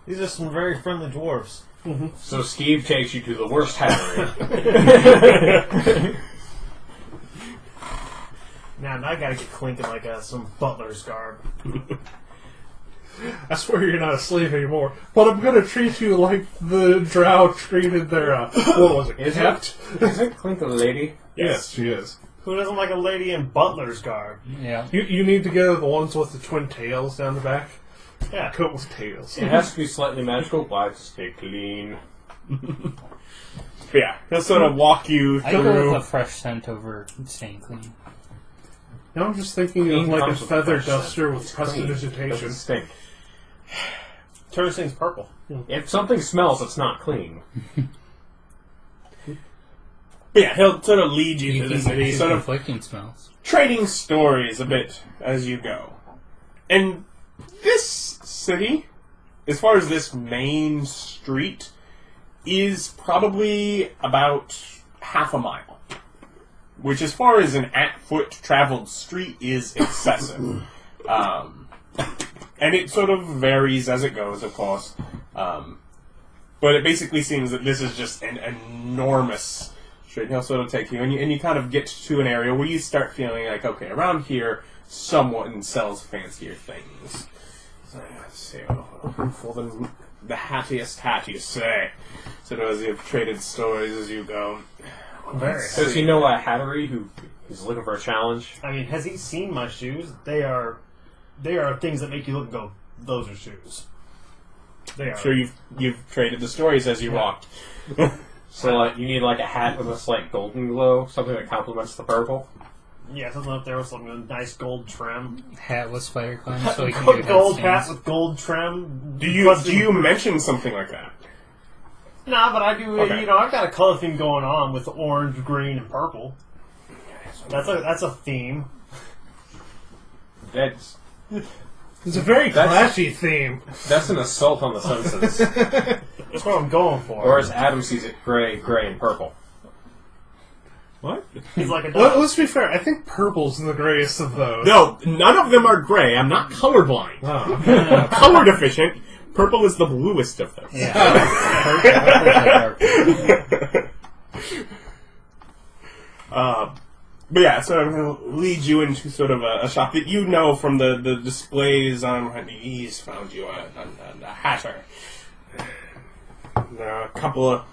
These are some very friendly dwarves. So Steve takes you to the worst hattery. Now I gotta get clinking like some butler's garb. I swear you're not a slave anymore, but I'm gonna treat you like the drow treated their, what was it, kept? Isn't Clink a lady? Yes, she is. Who doesn't like a lady in butler's garb? Yeah. You need to get the ones with the twin tails down the back. Yeah. Coat with tails. It has to be slightly magical, but stay clean. But yeah, he'll sort of walk you I go through. with a fresh scent over staying clean. Now I'm just thinking Clean of like a comes with feather fresh duster with It's clean. prestidigitation. Doesn't stink. Turns things purple. If something smells, it's not clean. But yeah, he'll sort of lead you You to can the city, get sort of conflicting smells. trading stories a bit as you go. And this city, as far as this main street, is probably about half a mile. Which, as far as an at-foot traveled street, is excessive. And it sort of varies as it goes, of course. But it basically seems that this is just an enormous street. And he'll sort of take you, and you kind of get to an area where you start feeling like, okay, around here, someone sells fancier things. So, let's see, for the hattiest hat, you say. Sort of as you've traded stories as you go. Very. Does he know a hattery who is looking for a challenge? I mean, has he seen my shoes? They are things that make you look and go, those are shoes. They are. I'm sure you've traded the stories as you walked. So you need like a hat with a slight golden glow, something that complements the purple. Yeah, something up there with some nice gold trim. Hat with spider climb, so he can do Gold headstands. hat with gold trim. Do you mention something like that? Nah, but I do. Okay. I've got a color theme going on with orange, green, and purple. That's a theme. That's It's a very That's- clashy theme. an assault on the senses. That's what I'm going for. Or as Adam sees it, gray, and purple. What? He's like a Well, dog. let's be fair. I think purple's the grayest of those. No, none of them are gray. I'm not colorblind. Oh. Color deficient. Purple is the bluest of them. Yeah. But yeah, so he'll lead you into sort of a shop that you know from the displays on. He's found you a hatter. There are a couple of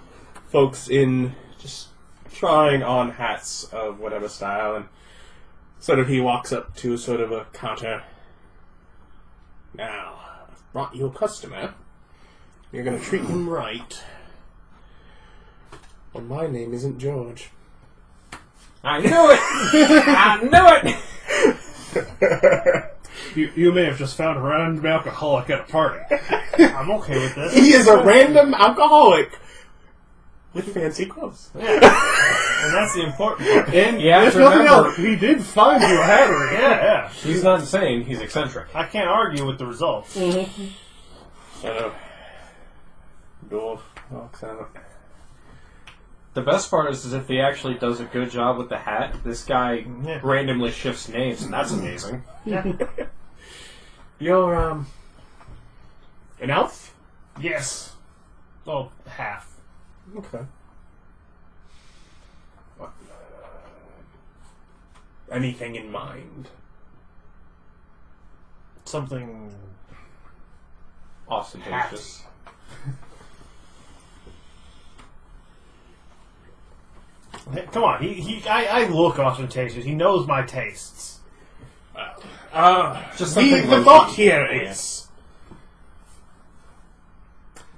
folks in just trying on hats of whatever style, and sort of he walks up to sort of a counter. Now, I've brought you a customer. You're going to treat him right. Well, my name isn't George. I knew it! I knew it! You may have just found a random alcoholic at a party. I'm okay with this. He is a random alcoholic with fancy clothes. And that's the important part. And Yeah, if nothing remember- else, he did find you a hattery. Yeah. He's not insane, he's eccentric. I can't argue with the results. So, dwarf walks out. The best part is if he actually does a good job with the hat, this guy Yeah. randomly shifts names, and that's amazing. You're, an elf? Yes. Well, half. Okay. What? Anything in mind? Something. Ostentatious. Come on, I look ostentatious. He knows my tastes. Just The something low-key. thought here is...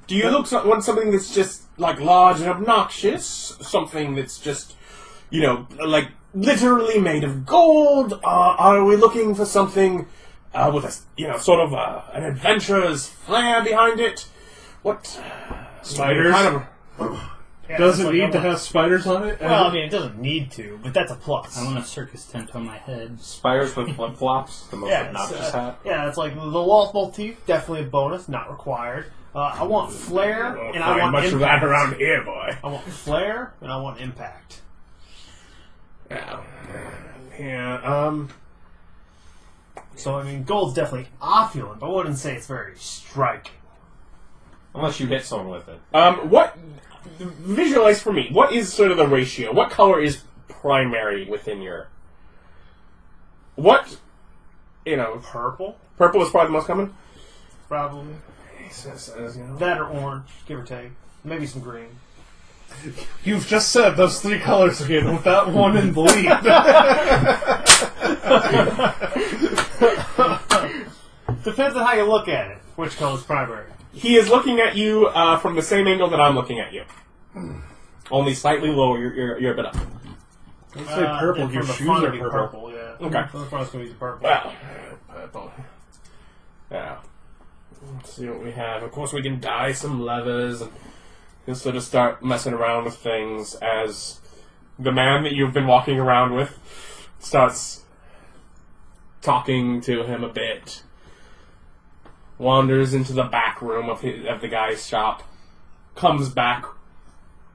Do you want something that's just, like, large and obnoxious? Something that's just, like, literally made of gold? Are we looking for something with a, sort of an adventurer's flair behind it? What? Spiders? Kind of... Yeah, Does it that's need like to I'm have spiders on it? Well, I mean, it doesn't need to, but that's a plus. I want a circus tent on my head. Spiders with flip-flops, the most Yeah, obnoxious hat. Yeah, it's like the wall motif, definitely a bonus, not required. I want flair, and I want much impact. of that around here, boy. I want flair, and I want impact. Yeah, So, I mean, gold's definitely opulent, but I wouldn't say it's very striking. Unless you hit someone with it. Visualize for me. What is sort of the ratio? What color is primary within your? What? Purple, Purple is probably the most common. probably. That or orange, give or take. Maybe some green. You've just said those 3 colors again with that one in the lead. Depends on how you look at it. Which color's primary? He is looking at you from the same angle that I'm looking at you. Only slightly lower. You're a bit up. Let's say purple. From Your the shoes front are it'd be purple. yeah. Okay. From the front's going to be purple. Well, purple. Yeah. Let's see what we have. Of course, we can dye some leathers and just sort of start messing around with things as the man that you've been walking around with starts talking to him a bit. Wanders into the back room of the guy's shop. Comes back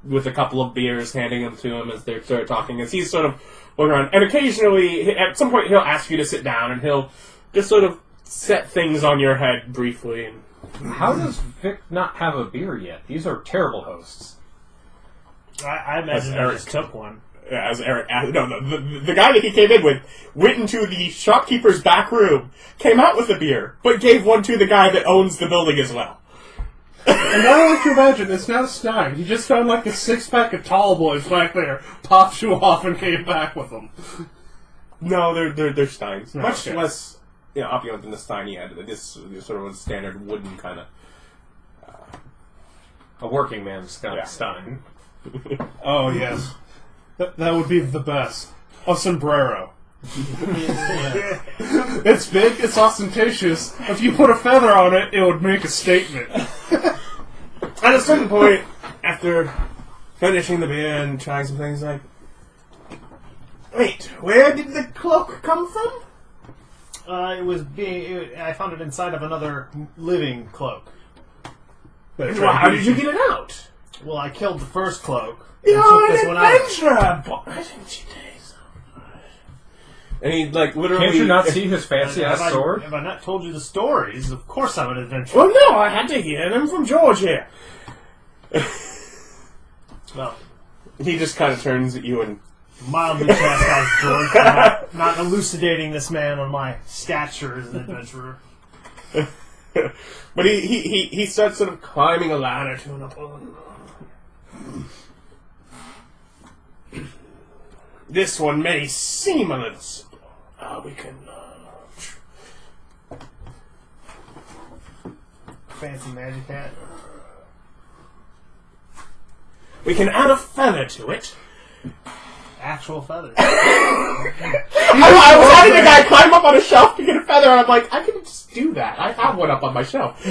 with a couple of beers, handing them to him as they start talking. As he's sort of looking around. And occasionally, at some point, he'll ask you to sit down and he'll just sort of set things on your head briefly. And How does Vic not have a beer yet? These are terrible hosts. I imagine I just took one. as Erich, the guy that he came in with went into the shopkeeper's back room, came out with a beer, but gave one to the guy that owns the building as well. And now I like to imagine, it's not Stein. He just found like a 6-pack of tall boys back there, popped you off, and came back with them. No, they're Steins. No, Much okay. less opulent than the Stein he had. This sort of a standard wooden kind of. A working man's Yeah. Stein. Oh, yes. That would be the best. A sombrero. It's big, it's ostentatious. If you put a feather on it, it would make a statement. At a certain point, after finishing the beer and trying some things, like, wait, where did the cloak come from? I found it inside of another living cloak. How did you get it out? Well, I killed the first cloak. You're took this an one out. adventurer! Why didn't you say so? And he, like, literally... Can't you not see his fancy Have ass sword? Have I not told you the stories? Of course I'm an adventurer. Well, no, I had to hear them from George here. Well, He just kind of turns at you and... mildly chastised George for not elucidating this man on my stature as an adventurer. But he starts sort of climbing a ladder to an upper. This one may seem a little simple. We can... Fancy magic hat. we can add a feather to it. Actual feathers. I was having a guy climb up on a shelf to get a feather, and I'm like, I can just do that. I have one up on my shelf.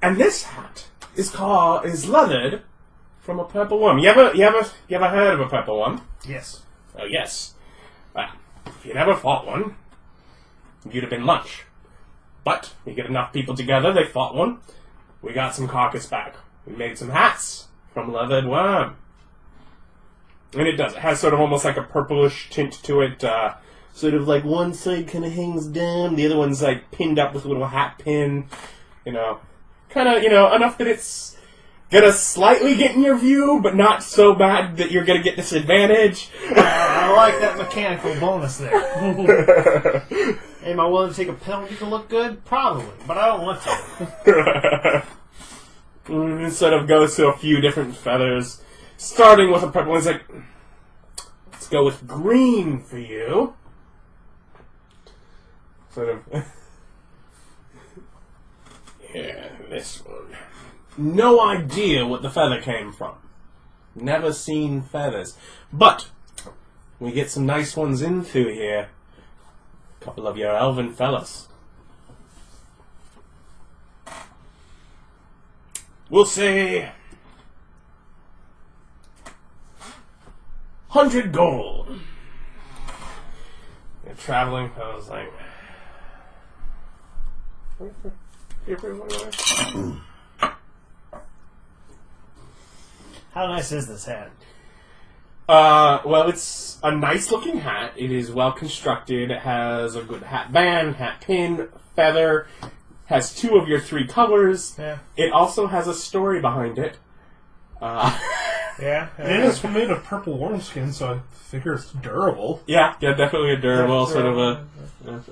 And this hat is leathered from a purple worm. You ever heard of a purple worm? Yes. Oh yes. Well, if you never fought one, you'd have been lunch. But you get enough people together, they fought one. We got some carcass back. We made some hats from leathered worm. And it does. It has sort of almost like a purplish tint to it. Sort of like one side kind of hangs down, the other one's like pinned up with a little hat pin. Kind of, enough that it's gonna slightly get in your view, but not so bad that you're gonna get disadvantage. I like that mechanical bonus there. Am I willing to take a penalty to look good? Probably, but I don't want to. It sort of goes to a few different feathers. Starting with a purple, he's like, let's go with green for you. Sort of. Yeah, this one. No idea what the feather came from. Never seen feathers. But, we get some nice ones in through here. A couple of your elven fellas. We'll say 100 gold. You're traveling, I was like... How nice is this hat? Well, it's a nice-looking hat. It is well constructed. It has a good hat band, hat pin, feather, has 2 of your 3 colors. Yeah. It also has a story behind it. Yeah. And it's made of purple worm skin, so I figure it's durable. Yeah, definitely a durable Yeah, sort of a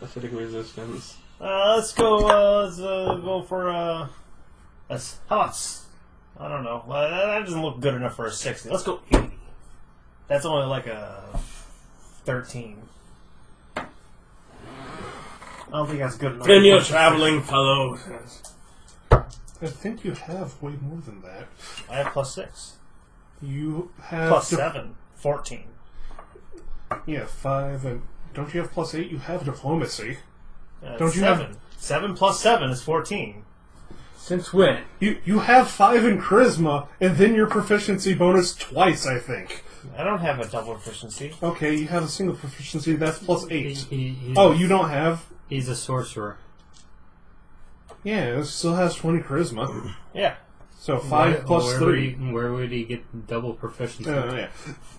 acidic resistance. Let's go for how about, I don't know. That doesn't look good enough for a 60. Let's go 80. That's only like a 13. I don't think that's good enough. Then you're traveling fellow. I think you have way more than that. I have +6. You have... Plus 7. 14. Yeah, 5, and... Don't you have +8? You have diplomacy. Don't you 7. 7 plus 7 is 14. Since when? You have 5 in charisma, and then your proficiency bonus twice, I think. I don't have a double proficiency. Okay, you have a single proficiency, that's +8. He's Oh, you don't have? He's a sorcerer. Yeah, it still has 20 charisma. Yeah. So 5 plus 3. Where would he get double proficiency? Yeah.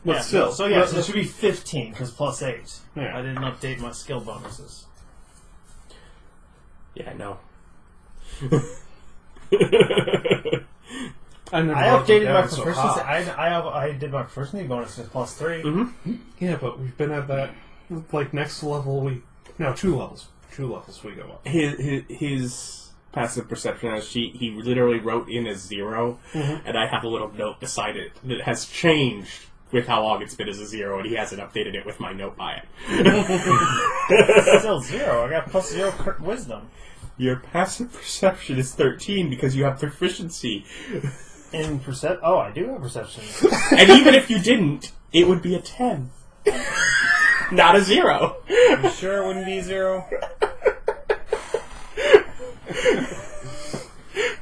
But Yeah, still. So yes, it should be 15, because +8. Yeah. I didn't update my skill bonuses. Yeah, no. I updated my proficiency. I did my proficiency bonus to +3. Mm-hmm. Yeah, but we've been at that, like, next level, 2 levels. 2 levels we go up. His passive perception as he literally wrote in a 0, and I have a little note beside it that has changed with how long it's been as a 0, and he hasn't updated it with my note by it. Still 0. I got +0 wisdom. Your passive perception is 13 because you have proficiency. In percep? Oh, I do have perception. And even if you didn't, it would be a 10. Not a 0. You sure it wouldn't be 0?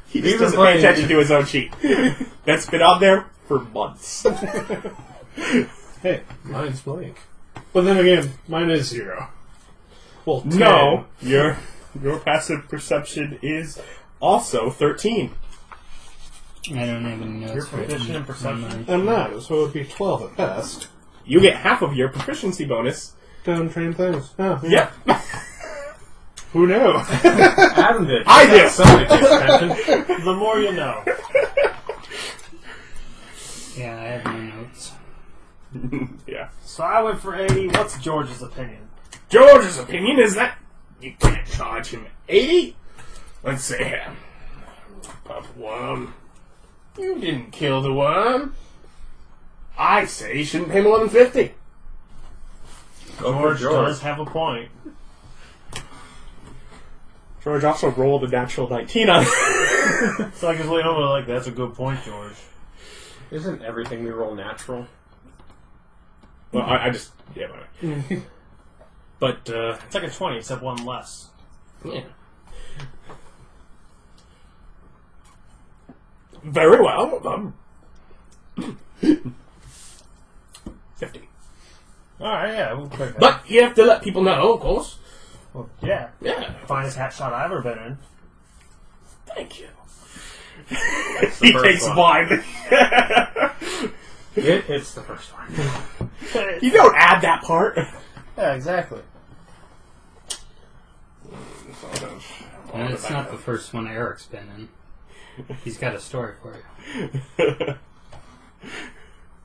He just doesn't pay attention to his own sheet. That's been on there for months. Hey, mine's blank. But then again, mine is 0. Well, 10. No, your passive perception is also 13. I don't have any notes. You're proficient in perception? I'm not, so it would be 12 at best. You get half of your proficiency bonus. Down train things. Oh, Yep. Who knew? Adam did. I did. Somebody pays attention. The more you know. Yeah, I have no notes. Yeah. So I went for 80. What's George's opinion? George's opinion is that you can't charge him 80. Let's see here. Pup worm. You didn't kill the worm. I say you shouldn't pay more than 50. George does have a point. George also rolled a natural 19 on it. So I can lean over like, that's a good point, George. Isn't everything we roll natural? Well, I just... Yeah, whatever. But, It's like a 20, except one less. yeah. Very well. 50. Alright, yeah, we'll pick that. But you have to let people know, of course. Well, yeah. Yeah. Finest hat shot I've ever been in. Thank you. That's the He first takes one. wine. It's the first one. You don't add that part. Yeah, exactly. And it's not the first one Eric's been in. He's got a story for you.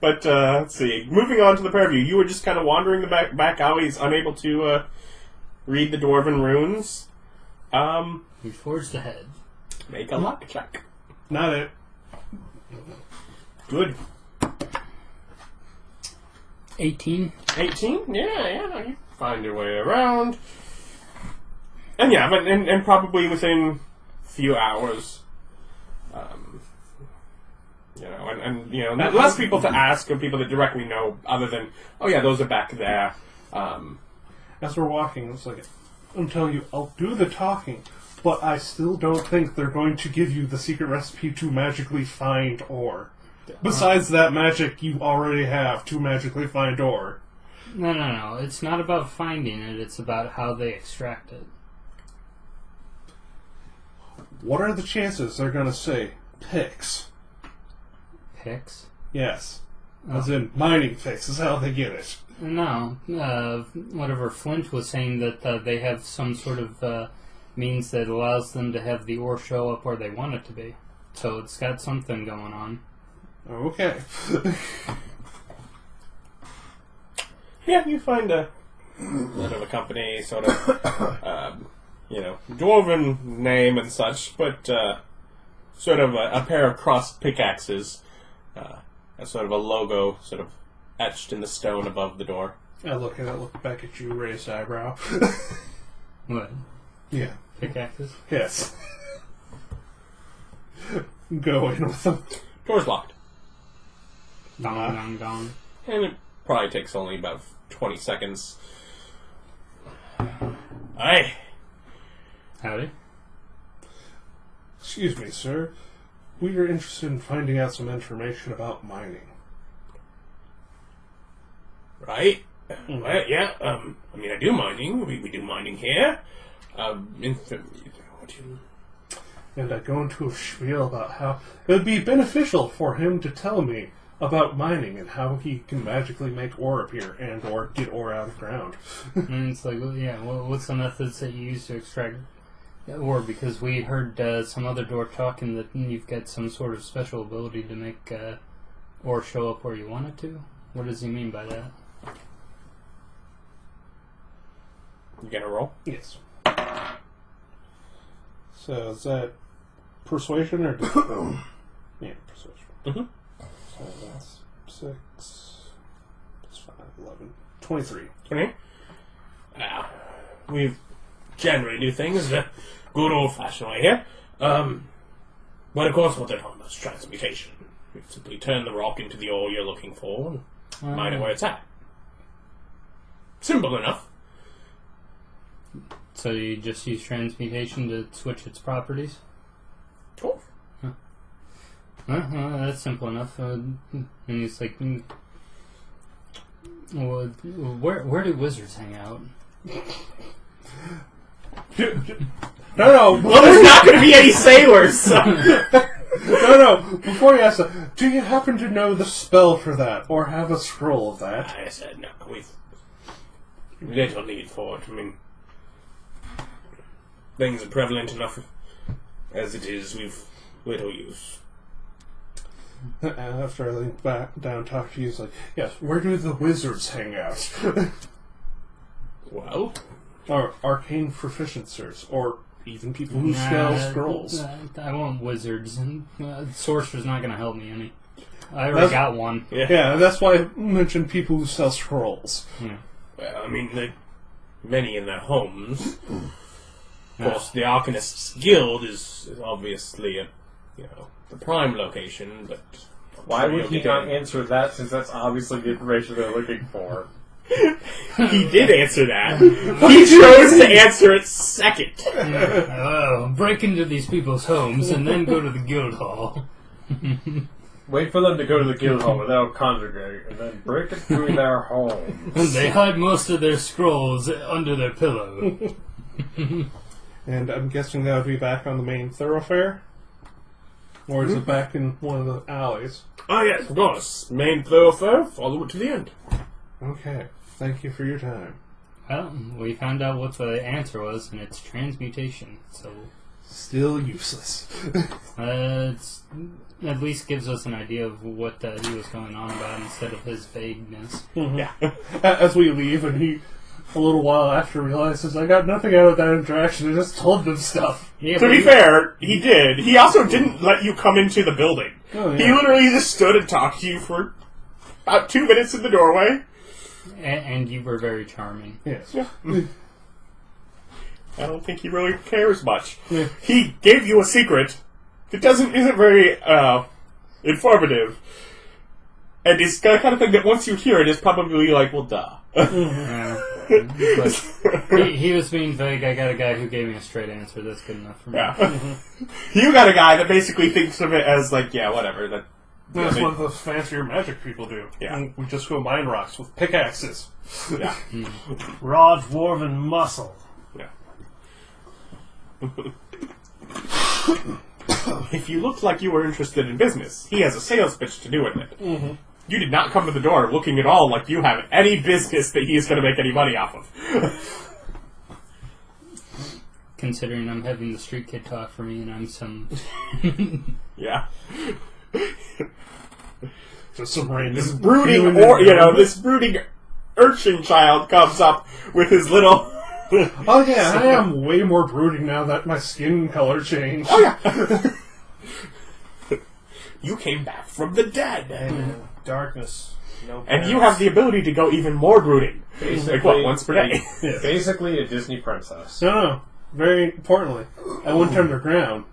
But, let's see. Moving on to the pair of you. You were just kind of wandering the back alleys, unable to read the Dwarven runes. He forged ahead. Make a luck check. Not it. Good. 18. 18? Yeah, you find your way around. And yeah, but and probably within a few hours, and you know, less people to ask and people that directly know, other than, oh yeah, those are back there. As we're walking, it's like, I'm telling you, I'll do the talking, but I still don't think they're going to give you the secret recipe to magically find ore. Besides that magic you already have to magically find ore. No. It's not about finding it. It's about how they extract it. What are the chances they're going to say picks? Picks? Yes. As in, mining picks is how they get it. No. Whatever Flint was saying, that they have some sort of means that it allows them to have the ore show up where they want it to be. So it's got something going on. Okay. Yeah, you find a sort of a company, sort of, dwarven name and such, but sort of a pair of crossed pickaxes, a sort of a logo, sort of etched in the stone above the door. I look back at you, raised eyebrow. What? Yeah. Pickaxes? Yes. Go in with them. Door's locked, Dong, dong, dong. and it probably takes only about 20 seconds. Aye. Howdy. Excuse me, sir. We are interested in finding out some information about mining. Right? Well, yeah, I do mining. We do mining here. And I go into a spiel about how it would be beneficial for him to tell me about mining and how he can magically make ore appear and or get ore out of the ground. And it's like, well, yeah, well, what's the methods that you use to extract ore? Because we heard some other dwarf talking that you've got some sort of special ability to make ore show up where you want it to. What does he mean by that? You gonna roll? Yes. So is that persuasion or... yeah, persuasion. Mm-hmm. So that's 6... That's 5, 11... 23. 20? We generally do things the good old-fashioned way here. But of course, what they're talking about is transmutation. You simply turn the rock into the ore you're looking for and mine it where it's at. Simple enough. So you just use transmutation to switch its properties? Cool. That's simple enough. And he's like, well, where do wizards hang out? No, Well, there's not going to be any sailors. So. no. Before you ask that, do you happen to know the spell for that, or have a scroll of that? I said no. We've little need for it. I mean, things are prevalent enough as it is. We've little use. After I lean back down, talk to you, he's like, yes. Where do the wizards hang out? Well, Or arcane proficiencies, or even people who spell scrolls. I want wizards. Sorcerer's not going to help me any. I already got one. Yeah, that's why I mentioned people who sell scrolls. Yeah. Well, I mean, many in their homes. Of course, the Arcanist's guild is obviously the prime location, but Why would he not answer that, since that's obviously the information they're looking for? He did answer that. He chose to answer it second. Break into these people's homes and then go to the guild hall. Wait for them to go to the guild hall without congregate, and then break it through their homes. They hide most of their scrolls under their pillow. And I'm guessing that would be back on the main thoroughfare? Or is it back in one of the alleys? Oh, yes, of course. Main thoroughfare, follow it to the end. Okay. Thank you for your time. Well, we found out what the answer was, and it's transmutation. So, Still useless. it's at least gives us an idea of what he was going on about instead of his vagueness. Yeah. As we leave, and he, a little while after, realizes, I got nothing out of that interaction, I just told them stuff. Yeah, To be fair, he did. He also didn't let you come into the building. Oh, yeah. He literally just stood and talked to you for about 2 minutes in the doorway. and you were very charming. Yes. Yeah. I don't think he really cares much. Yeah. He gave you a secret that isn't very informative. And it's the kind of thing that once you hear it, it's probably like, well, duh. But he was being vague. I got a guy who gave me a straight answer. That's good enough for me. Yeah. You got a guy that basically thinks of it as like, yeah, whatever. That's what the fancier magic people do. Yeah. We just go mine rocks with pickaxes. Yeah. Raw dwarven muscle. Yeah. If you looked like you were interested in business, he has a sales pitch to do with it. Mm-hmm. You did not come to the door looking at all like you have any business that he is going to make any money off of. considering I'm having the street kid talk for me and I'm some... Yeah. Just some random This brooding, human or environment. this brooding urchin child comes up with his little. Oh yeah, I am way more brooding now that my skin color changed. Oh yeah. You came back from the dead, And darkness. No and you parents. have the ability to go even more brooding. Basically, Like what? Once per day. Yeah. Basically, a Disney princess. No. Very importantly, I went underground.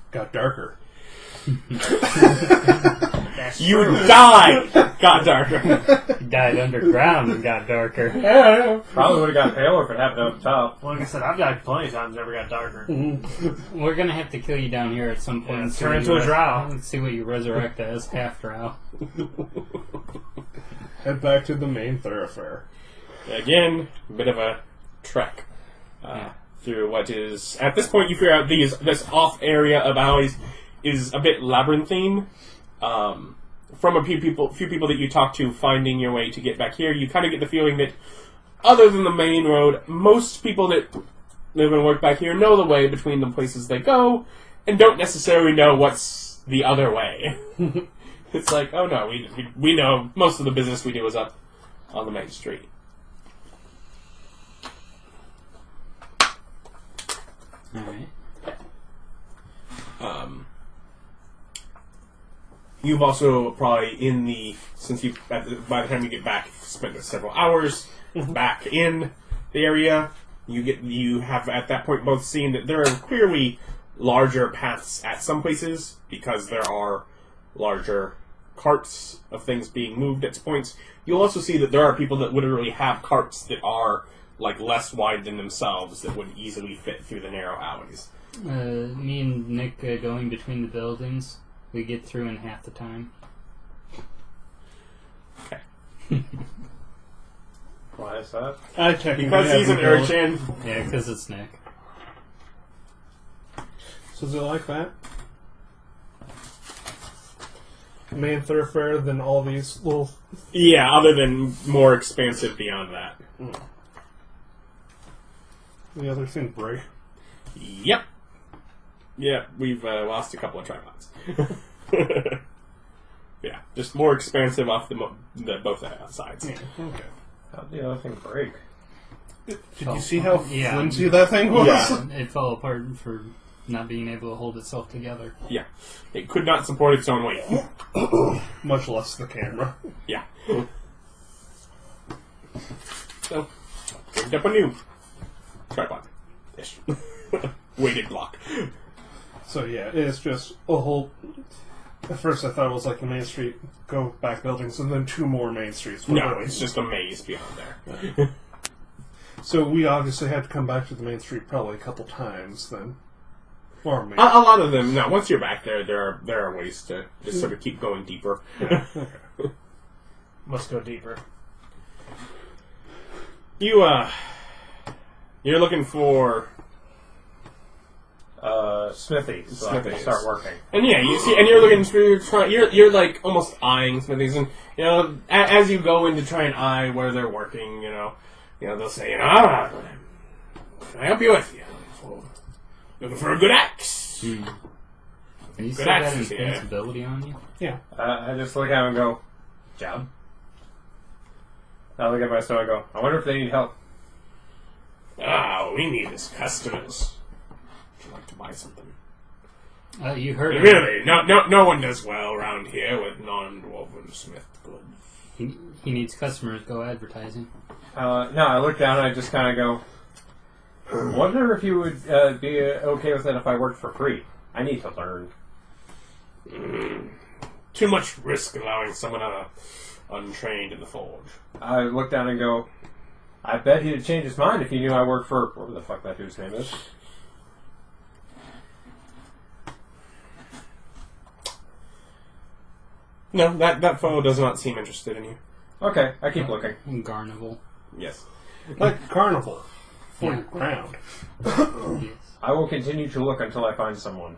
Got darker. That's You true. died. Got darker. He died underground and got darker. Probably would have got paler if it happened up top. Like I said, I've died plenty of times, never got darker. We're gonna have to kill you down here at some point. Yeah, and see turn what into you a res- drow. and see what you resurrect as half drow. Head back to the main thoroughfare. Again, a bit of a trek through what is at this point you figure out this off area of alleys is a bit labyrinthine. From a few people that you talk to, finding your way to get back here, you kind of get the feeling that, other than the main road, most people that live and work back here know the way between the places they go, and don't necessarily know what's the other way. It's like, oh no, we know most of the business we do is up on the main street. Alright. You've also probably by the time you get back, spent several hours back in the area. You have at that point both seen that there are clearly larger paths at some places because there are larger carts of things being moved at points. You'll also see that there are people that literally have carts that are like less wide than themselves that would easily fit through the narrow alleys. Me and Nick going between the buildings, we get through in half the time. Okay. Why is that? I technically Because have he's an the ability. urchin. Yeah, because it's Nick. So is it like that? Main thoroughfare than all these little... Yeah, other than more expansive beyond that. The other thing break. Yep. Yeah, we've lost a couple of tripods. Yeah, just more expansive off both sides. Yeah, okay. How'd the other thing break? Did you see how Yeah. flimsy that thing was? Yeah. It fell apart for not being able to hold itself together. Yeah. It could not support its own weight. Much less the camera. Yeah. So, picked up a new tripod-ish. Weighted block. So yeah, it's just a whole... At first I thought it was like the main street, go back buildings, and then two more main streets. No, it's just a maze beyond there. So we obviously had to come back to the main street probably a couple times then. Or maybe. A lot of them, no, once you're back there, there are ways to just sort of keep going deeper. Must go deeper. You're looking for... Smithy, so I can Smithies. start working. And yeah, you see, and you're looking through, you're like almost eyeing smithies, and you know, as you go in to try and eye where they're working, you know, they'll say, can I help you with? Looking for a good axe. And you Good still got axes, yeah. invincibility on you? Yeah. I just look at him and go, job. I look at my store and go, I wonder if they need help. We need as customers. Would you like to buy something? You heard it. Really, no one does well around here with non-dwarven smith goods. He needs customers. Go advertising. No, I look down and I just kind of go, wonder if you would be okay with it if I worked for free. I need to learn. Too much risk allowing someone untrained in the forge. I look down and go, I bet he'd change his mind if he knew I worked for whatever the fuck that dude's name is. No, that fellow does not seem interested in you. Okay, I keep looking. Garnival. Yes. Like Carnival. For Yeah. the ground. Yes. I will continue to look until I find someone.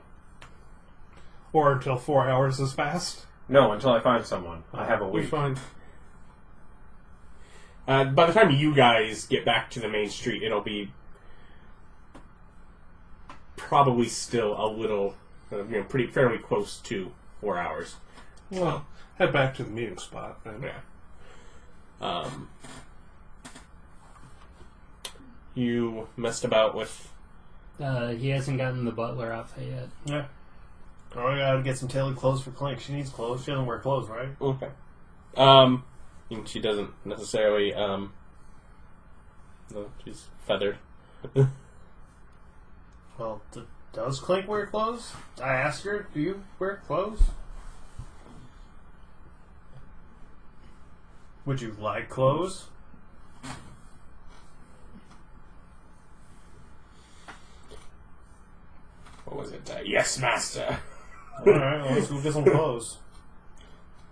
Or until 4 hours has passed. No, until I find someone. I have a We're week. fine. By the time you guys get back to the main street, it'll be probably still a little, pretty fairly close to 4 hours. Well, head back to the meeting spot. Then. Yeah. You messed about with. He hasn't gotten the butler outfit yet. Yeah. Oh, I gotta get some tailored clothes for Clink. She needs clothes. She doesn't wear clothes, right? Okay. She doesn't necessarily. No, she's feathered. Well, does Clink wear clothes? I asked her, do you wear clothes? Would you like clothes? What was it? Yes, master. Alright, well, let's go get some clothes.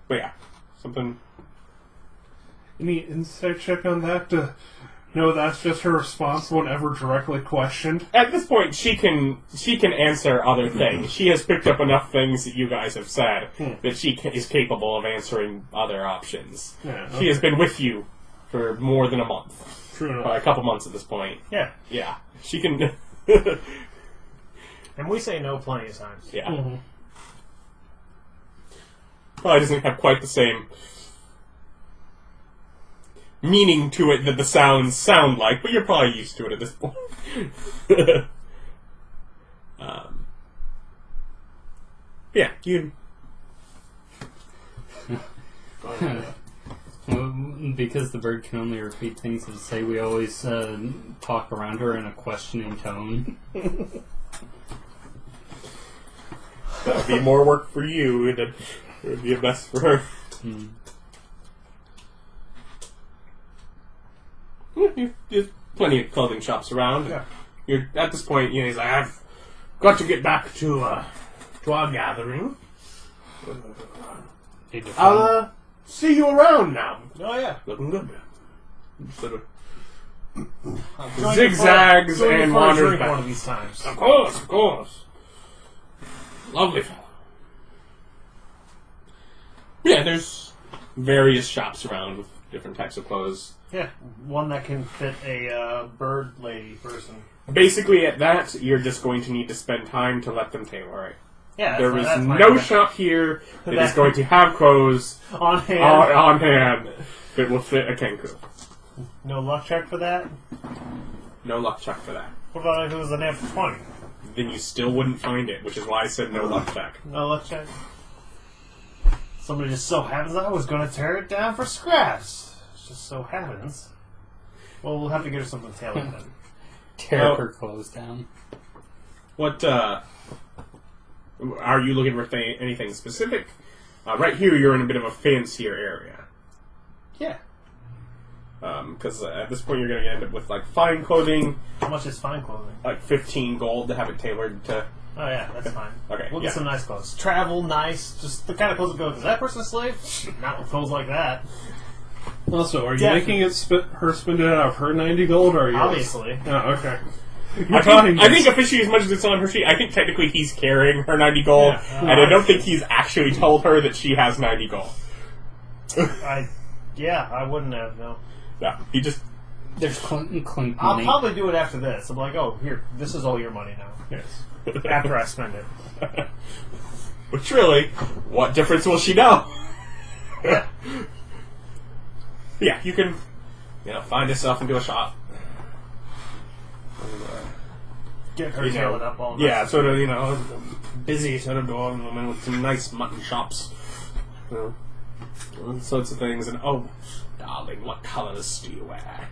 But yeah, something. Any insight check on that? No, that's just her response whenever directly questioned. At this point, she can answer other things. She has picked up enough things that you guys have said that she is capable of answering other options. Yeah, She has been with you for more than a month. True enough. A couple months at this point. Yeah. Yeah, she can. And we say no plenty of times. Yeah. Mm-hmm. Probably doesn't have quite the same meaning to it that the sounds sound like, but you're probably used to it at this point. Yeah, you. Well, because the bird can only repeat things that say, we always talk around her in a questioning tone. That would be more work for you, and it would be a mess for her. There's plenty of clothing shops around. Yeah. You're at this point. He's like, I've got to get back to our gathering. I'll see you around now. Oh, yeah. Looking good. Sort of Join zigzags your and for a wanders drink back. one of these times. Of course. Lovely fellow. Yeah, there's various shops around with different types of clothes. Yeah, one that can fit a bird lady person. Basically, at that, you're just going to need to spend time to let them tailor it. Yeah, There is that's my no question. shop here that is going to have clothes On hand. on hand that will fit a Kenku. No luck check for that? No luck check for that. What about if it was an F20? Then you still wouldn't find it, which is why I said no luck check. No luck check? Somebody just so happens I was going to tear it down for scraps. It just so happens. Well, we'll have to get her something tailored then. Tear her clothes down. What, are you looking for anything specific? Right here, you're in a bit of a fancier area. Yeah. Because at this point, you're going to end up with, fine clothing, How much is fine clothing? 15 gold to have it tailored to... Oh, yeah, that's fine. Okay, We'll yeah. get some nice clothes. Travel, nice. Just the kind of clothes that go, is that person a slave? Not with clothes like that. Also, are you Definitely. making it her spend it out of her 90 gold, or are you? Obviously. Oh, okay. I think officially, as much as it's on her sheet, I think technically he's carrying her 90 gold, Yeah. and I don't think he's actually told her that she has 90 gold. I wouldn't have, no. Yeah, he just... There's clink I'll money. probably do it after this. I'm like, oh, here, this is all your money now. Yes. After I spend it. Which really, what difference will she know? Yeah. Yeah, you can, find yourself into a shop. Get her You know, tailored up all nice. Yeah, sort of, busy sort of Dwarven woman with some nice mutton chops. All sorts of things. And, oh, darling, what colors do you wear?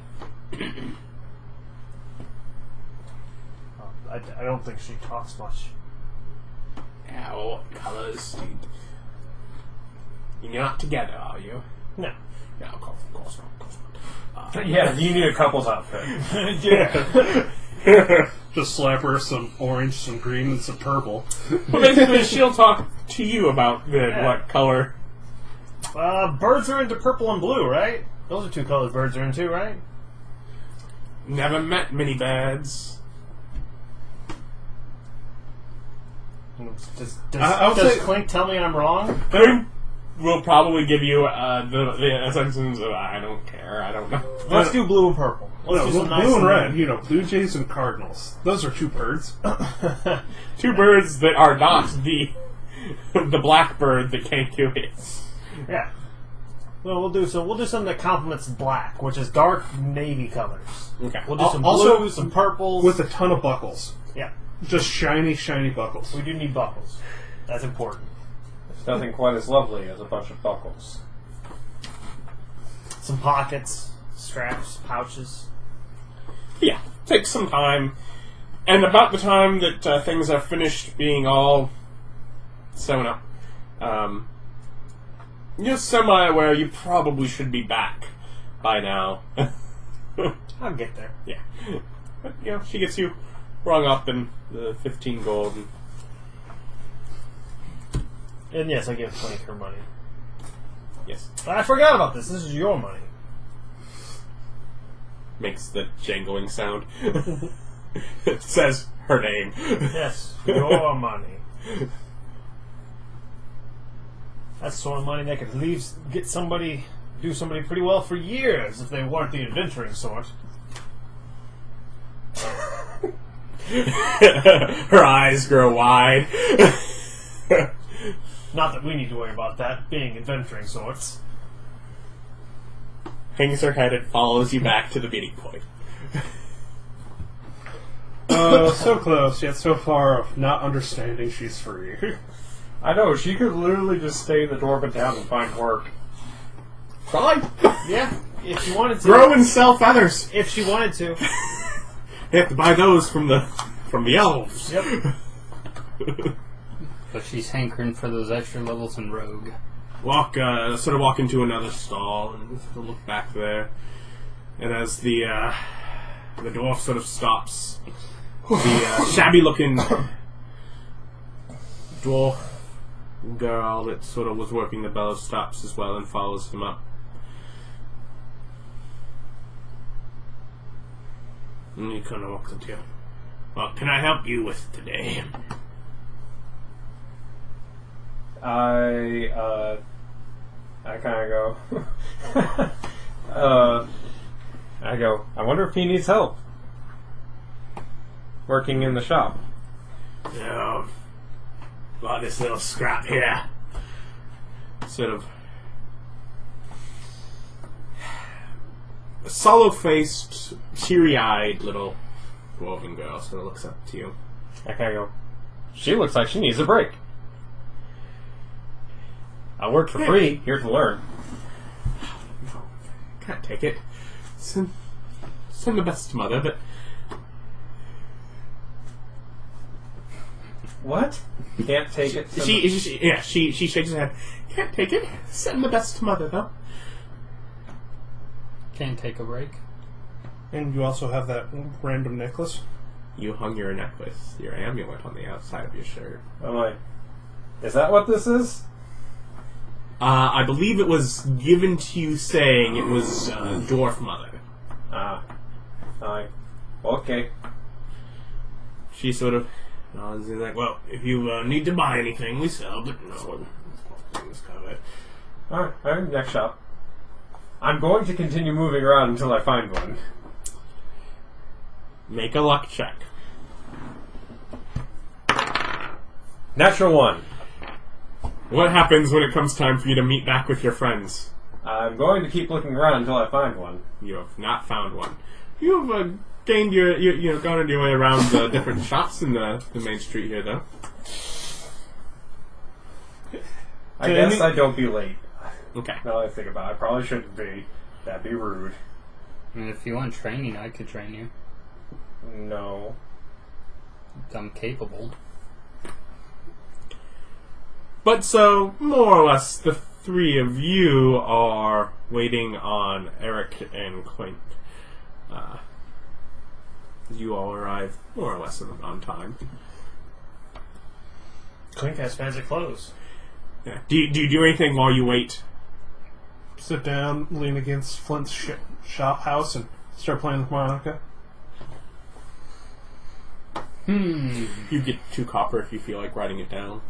I don't think she talks much. Yeah, well, what colors do you... You're not together, are you? No. No, of course not. Yeah, you need a couple's outfit. Yeah. Just slap her some orange, some green, and some purple. Well, basically, she'll talk to you about Yeah. what color... Birds are into purple and blue, right? Those are two colors birds are into, right? Never met many birds. I would Does say- Clink tell me I'm wrong? I mean, will probably give you the assumptions of I don't care, I don't know. Let's do blue and purple. Let's do some nice blue and red. You know, blue jays and cardinals. Those are two birds. Two birds that are not the blackbird that Kenku is. Yeah. Well, we'll do something that complements black, which is dark navy colors. Okay. We'll do some Also, blues, some purples. With a ton of buckles. Yeah. Just shiny, shiny buckles. We do need buckles. That's important. There's nothing quite as lovely as a bunch of buckles. Some pockets, straps, pouches. Yeah, takes some time. And about the time that things are finished being all sewn up, you're semi-aware you probably should be back by now. I'll get there. Yeah. But, you know, she gets you rung up in the 15 gold. And yes, I give 20 her money. Yes. But I forgot about this. This is your money. Makes the jangling sound. It says her name. Yes, your money. That's the sort of money that could do somebody pretty well for years if they weren't the adventuring sort. Her eyes grow wide. Not that we need to worry about that, being adventuring sorts. Hangs her head and follows you back to the meeting point. So close, yet so far of not understanding she's free. I know, she could literally just stay in the Dwarven town and find work. Try. Yeah, if she wanted to. Grow and sell feathers. If she wanted to. You have to buy those from the elves. Yep. But she's hankering for those extra levels in Rogue. Walk into another stall and sort of look back there. And as the dwarf sort of stops, the shabby-looking dwarf girl that sort of was working the bellows stops as well and follows him up. And he kind of walks up to you. What can I help you with today? I kind of go. I wonder if he needs help working in the shop. Yeah, like this little scrap here. Sort of a sallow-faced, teary-eyed little dwarven girl sort of looks up to you. I kind of go. She looks like she needs a break. I work for free, here to learn. No, can't take it. Send the best mother, but What? Can't take it? she shakes her head. Can't take it. Send the best mother, though. Can't take a break. And you also have that random necklace. You hung your necklace, your amulet, on the outside of your shirt. I'm like, is that what this is? I believe it was given to you saying it was dwarf mother. Okay. She sort of nods and is like, well, if you need to buy anything, we sell, but no, things covered. Alright, next shop. I'm going to continue moving around until I find one. Make a luck check. Natural 1. What happens when it comes time for you to meet back with your friends? I'm going to keep looking around until I find one. You have not found one. You have gained gone your way around the different shops in the main street here, though. I guess I don't be late. Okay. Now that I think about it, I probably shouldn't be. That'd be rude. I mean, if you want training, I could train you. No. I'm capable. But so, more or less, the three of you are waiting on Erich and Clink. You all arrive more or less on time. Clink has fancy clothes. Yeah. Do you do anything while you wait? Sit down, lean against Flint's shop house, and start playing the harmonica. You get 2 copper if you feel like writing it down.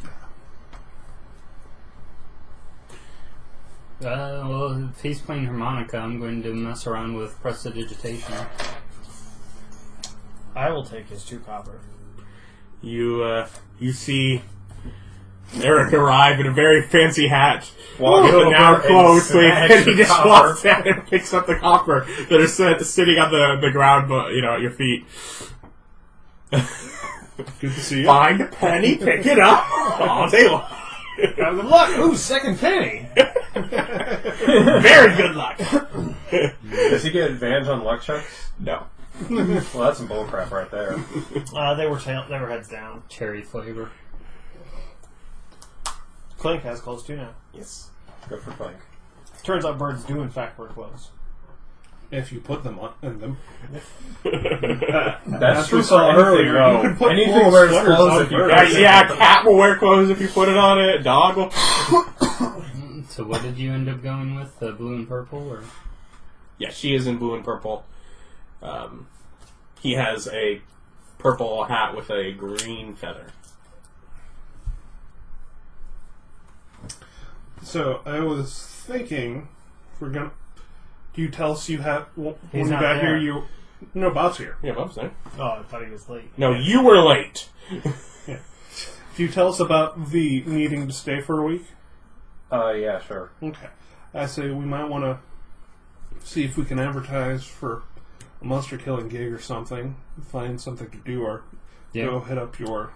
Well, if he's playing harmonica, I'm going to mess around with prestidigitation. I will take his 2 copper. You see Erich arrive in a very fancy hat, Walk but now over and closely, smash and he the just copper. walks down and picks up the copper that is sitting on the ground, but at your feet. Good to see you. Find a penny, pick it up all day long. Good luck! Ooh, second penny! Very good luck. Does he get advantage on luck checks? No. Well, that's some bullcrap right there. They were heads down. Cherry flavor. Clink has clothes too now. Yes. Good for Clank. Turns out birds do in fact wear clothes. If you put them in them. That's true we for saw anything, earlier. though. You could put Anything wool wears sweaters clothes on if you birds. Yeah, cat will wear clothes if you put it on it. Dog will. So what did you end up going with? Blue and purple, or? Yeah, she is in blue and purple. He has a purple hat with a green feather. So I was thinking, if we're gonna. Do you tell us you have when He's you not got there. here? No, Bob's here. Yeah, Bob's there. Oh, I thought he was late. No, you were late. Do you tell us about the needing to stay for a week? Yeah, sure. Okay. I say we might want to see if we can advertise for a monster killing gig or something. Find something to do, or go hit up your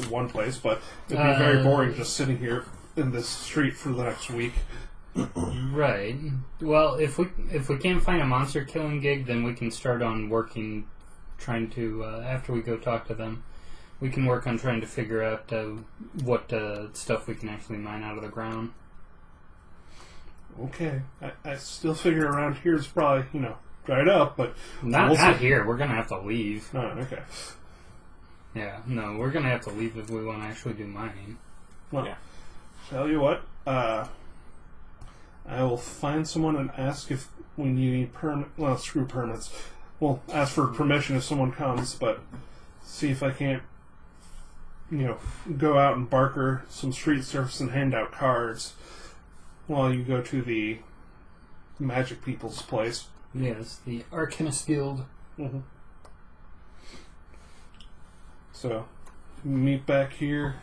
one place. But it'd be very boring just sitting here in this street for the next week. Right. Well, if we can't find a monster killing gig, then we can start on working, trying to after we go talk to them, we can work on trying to figure out what stuff we can actually mine out of the ground. Okay. I still figure around here is probably dried up, but Not here. We're gonna have to leave. Oh, okay. Yeah. No, we're gonna have to leave if we want to actually do mining. Well, Yeah. tell you what. I will find someone and ask if we need any permit. Well, screw permits. Well, ask for permission if someone comes, but see if I can't, go out and barker some street surfs and hand out cards while you go to the magic people's place. Yes, the Arcanist Guild. Mm-hmm. So, meet back here.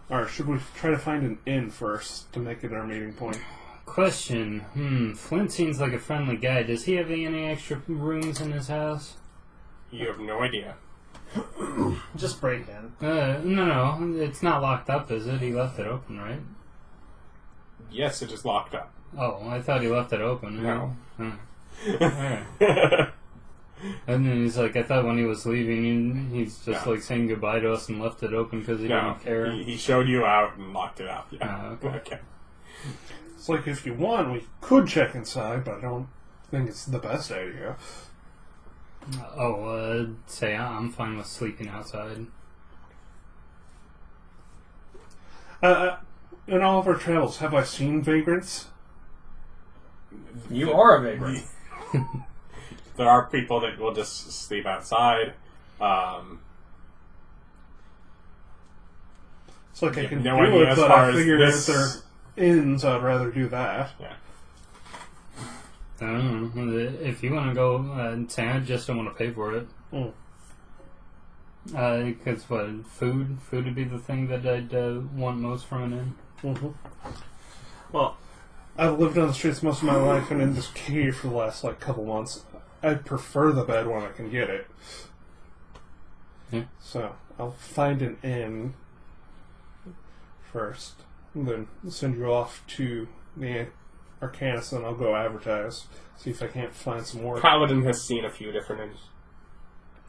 Or should we try to find an inn first to make it our meeting point? Question. Flint seems like a friendly guy. Does he have any extra rooms in his house? You have no idea. Just break in. No. It's not locked up, is it? He left it open, right? Yes, it is locked up. Oh, I thought he left it open. No. Alright. And then he's like, I thought when he was leaving, he's just like saying goodbye to us and left it open because he didn't care. He showed you out and locked it up. Yeah. Okay. It's like if you want, we could check inside, but I don't think it's the best idea. Say I'm fine with sleeping outside. In all of our travels, have I seen vagrants? You are a vagrant. There are people that will just sleep outside. It's like I can no do idea it, as but far I as figured this- if they're inns, I'd rather do that. Yeah. I don't know. If you want to go and say, I just don't want to pay for it. Mm. Because food would be the thing that I'd want most from an inn. Mm-hmm. Well, I've lived on the streets most of my life and in this cave for the last couple months. I'd prefer the bed when I can get it. Yeah. So I'll find an inn first, and then send you off to the Arcanist, and I'll go advertise. See if I can't find some work. Kalidan has seen a few different inns.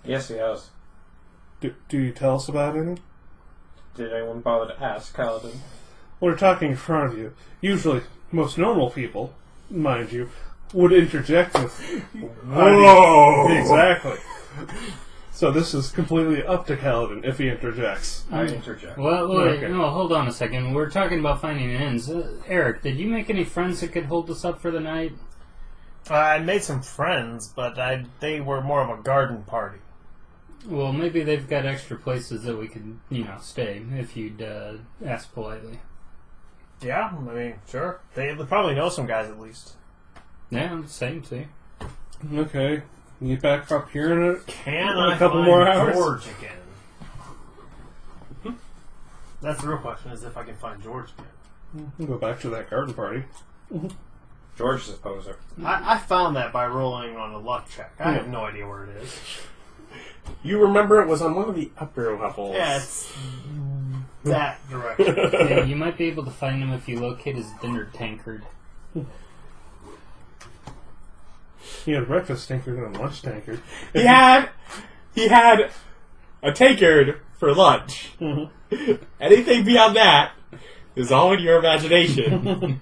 Yes, he has. Do you tell us about any? Did anyone bother to ask Kalidan? We're talking in front of you. Usually, most normal people, mind you, would interject with, Whoa! Exactly. So this is completely up to Kalidan if he interjects. I interject. Well, wait, Okay. no, hold on a second. We're talking about finding inns. Erich, did you make any friends that could hold us up for the night? I made some friends, but they were more of a garden party. Well, maybe they've got extra places that we could, stay if you'd ask politely. Yeah, I mean, sure. They probably know some guys at least. Yeah, same, see. Okay. You get back up here in Can a I couple find more hours? George again? That's the real question, is if I can find George again. We'll go back to that garden party. George is a poser. I found that by rolling on a luck check. I have no idea where it is. You remember it was on one of the upper levels. Yeah, it's that direction. Yeah, you might be able to find him if you locate his dinner tankard. He had breakfast tankard and a lunch tankard. He had a tankard for lunch. Anything beyond that is all in your imagination.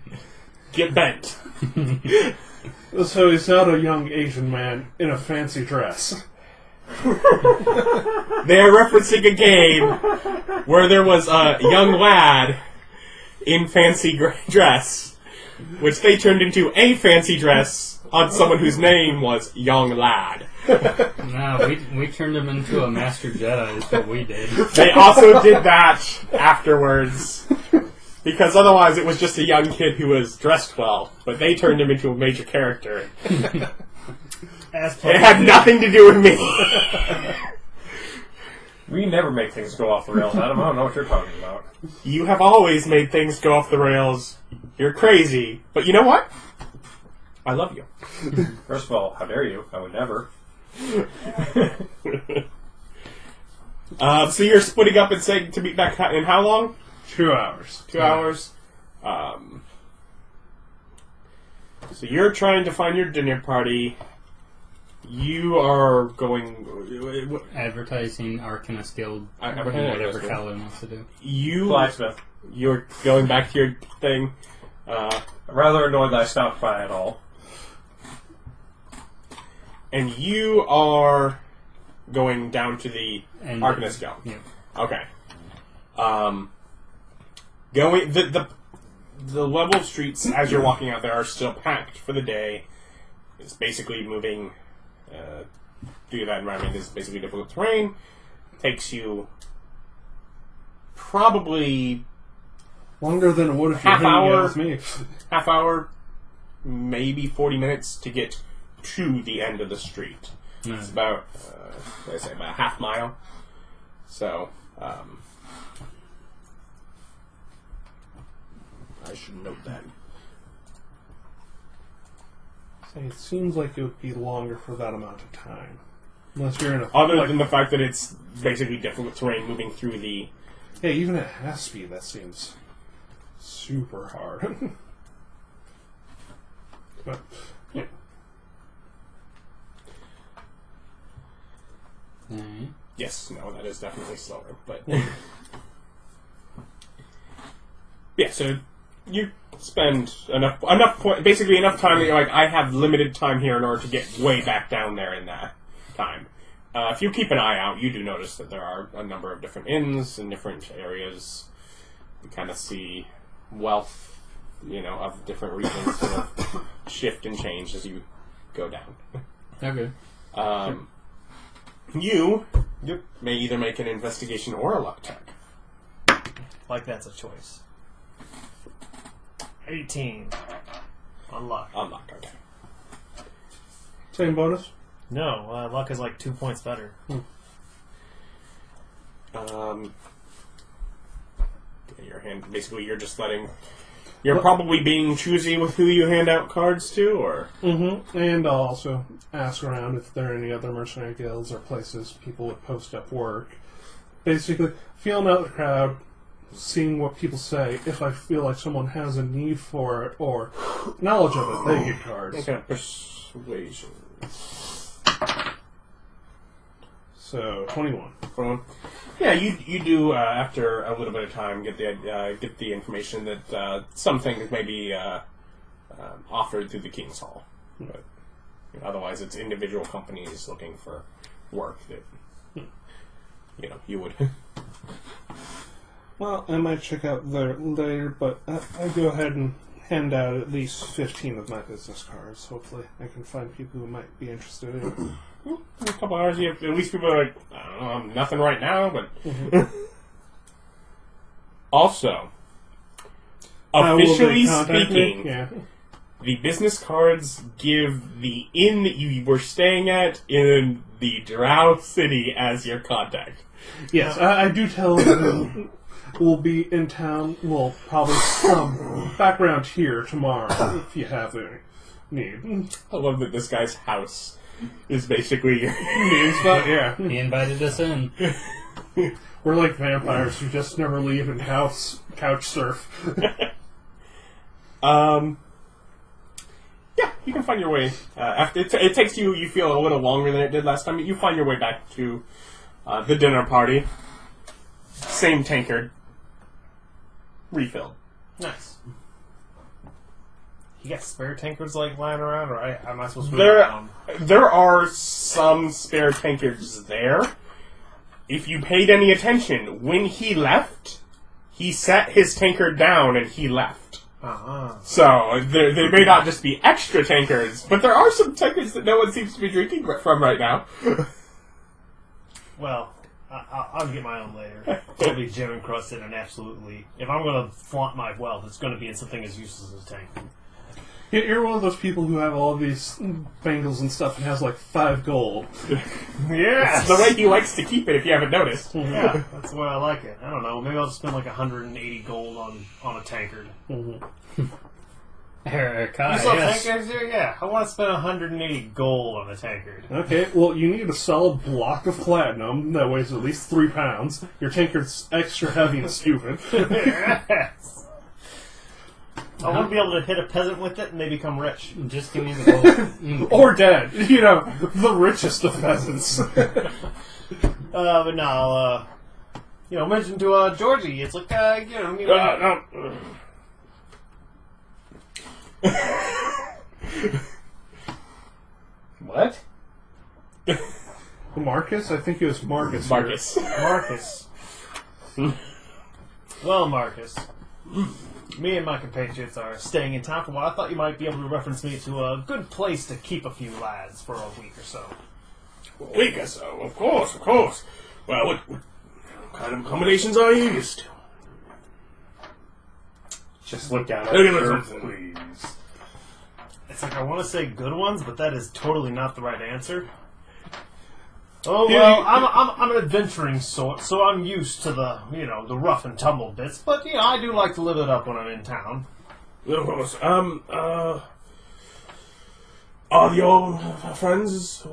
Get bent. So he's not a young Asian man in a fancy dress. They are referencing a game where there was a young lad in fancy dress, which they turned into a fancy dress on someone whose name was Young Lad. No, we turned him into a Master Jedi is what we did. They also did that afterwards, because otherwise it was just a young kid who was dressed well, but they turned him into a major character. It had nothing to do with me. We never make things go off the rails, Adam. I don't know what you're talking about. You have always made things go off the rails. You're crazy. But you know what? I love you. First of all, how dare you? I would never. So you're splitting up and saying to meet back in how long? 2 hours. 2 hours. So you're trying to find your dinner party. You are going... Advertising Arcanist Guild. Advertising Whatever Arcanist Guild. Kalidan wants to do. Blacksmith. You're going back to your thing. I'm rather annoyed that I stopped by at all. And you are going down to the Arcanist Guild. Yeah. Okay. Going the level of streets as you're walking out there are still packed for the day. It's basically moving through that environment is basically difficult terrain. Takes you probably Longer than it would if you half were hanging out hour, with me. half hour, maybe 40 minutes to get to the end of the street. No. It's about, what did I say, about a half mile. So, I should note that. Say, it seems like it would be longer for that amount of time. Unless you're in a... Other than the fact that it's basically difficult terrain moving through the... Yeah, even at half speed, that seems super hard. But, yeah. Alright. Yes, no, that is definitely slower, but... yeah, so you spend enough basically enough time that you're like, I have limited time here in order to get way back down there in that time. If you keep an eye out, you do notice that there are a number of different inns in different areas. You kind of see wealth, of different regions sort of shift and change as you go down. Okay. You may either make an investigation or a luck check. Like that's a choice. 18. On luck. On luck, okay. Same bonus? No, luck is like 2 points better. Your hand, basically, you're just letting. You're probably being choosy with who you hand out cards to, or. Mm-hmm. And I'll also ask around if there are any other mercenary guilds or places people would post up work. Basically, feeling out the crowd, seeing what people say. If I feel like someone has a need for it or knowledge of it, they get cards. Okay, persuasion. So 21. Yeah, you do after a little bit of time get the information that some things may be offered through the King's Hall, but otherwise it's individual companies looking for work that you would. Well, I might check out there later, but I go ahead and hand out at least 15 of my business cards. Hopefully, I can find people who might be interested in it. In a couple hours, at least people are like, I don't know, nothing right now, but... Also, Officially contact me? speaking, Yeah. the business cards give the inn that you were staying at in the Drow City as your contact. Yes, I do tell them we'll be in town. We'll probably come back around here tomorrow if you have any need. I love that this guy's house is basically your Mean spot, yeah. He invited us in. We're like vampires who just never leave and couch surf. Yeah, you can find your way. After it takes you, you feel a little longer than it did last time. You find your way back to the dinner party. Same tankard. Refilled. Nice. You got spare tankards like lying around, or am I supposed to move There, around? there are some spare tankards there. If you paid any attention, when he left, he set his tankard down and he left. Uh-huh. So, there may not just be extra tankards, but there are some tankards that no one seems to be drinking from right now. Well, I'll get my own later. It'll be gem encrusted and absolutely... If I'm going to flaunt my wealth, it's going to be in something as useless as a tank. You're one of those people who have all these bangles and stuff and has like 5 gold. Yes! That's the way he likes to keep it, if you haven't noticed. Yeah, that's the way I like it. I don't know, maybe I'll just spend like 180 gold on a tankard. Erich, You saw yes. tankards here? Yeah, I want to spend 180 gold on a tankard. Okay, well, you need a solid block of platinum that weighs at least 3 pounds. Your tankard's extra heavy and stupid. Yes! I want to be able to hit a peasant with it and they become rich. Just give me the gold. Or dead. You know, the richest of peasants. But no, mention to Georgie, it's like, No. What? Marcus? I think it was Marcus. Marcus. Marcus. Well, Marcus, me and my compatriots are staying in town for a while. I thought you might be able to reference me to a good place to keep a few lads for a week or so. A week or so, of course. Well, what kind of accommodations are you used to? Just look down at Look at her, this. please. It's like I want to say good ones, but that is totally not the right answer. Oh well, I'm an adventuring sort, so I'm used to the the rough and tumble bits. But I do like to live it up when I'm in town. Of course. Are your friends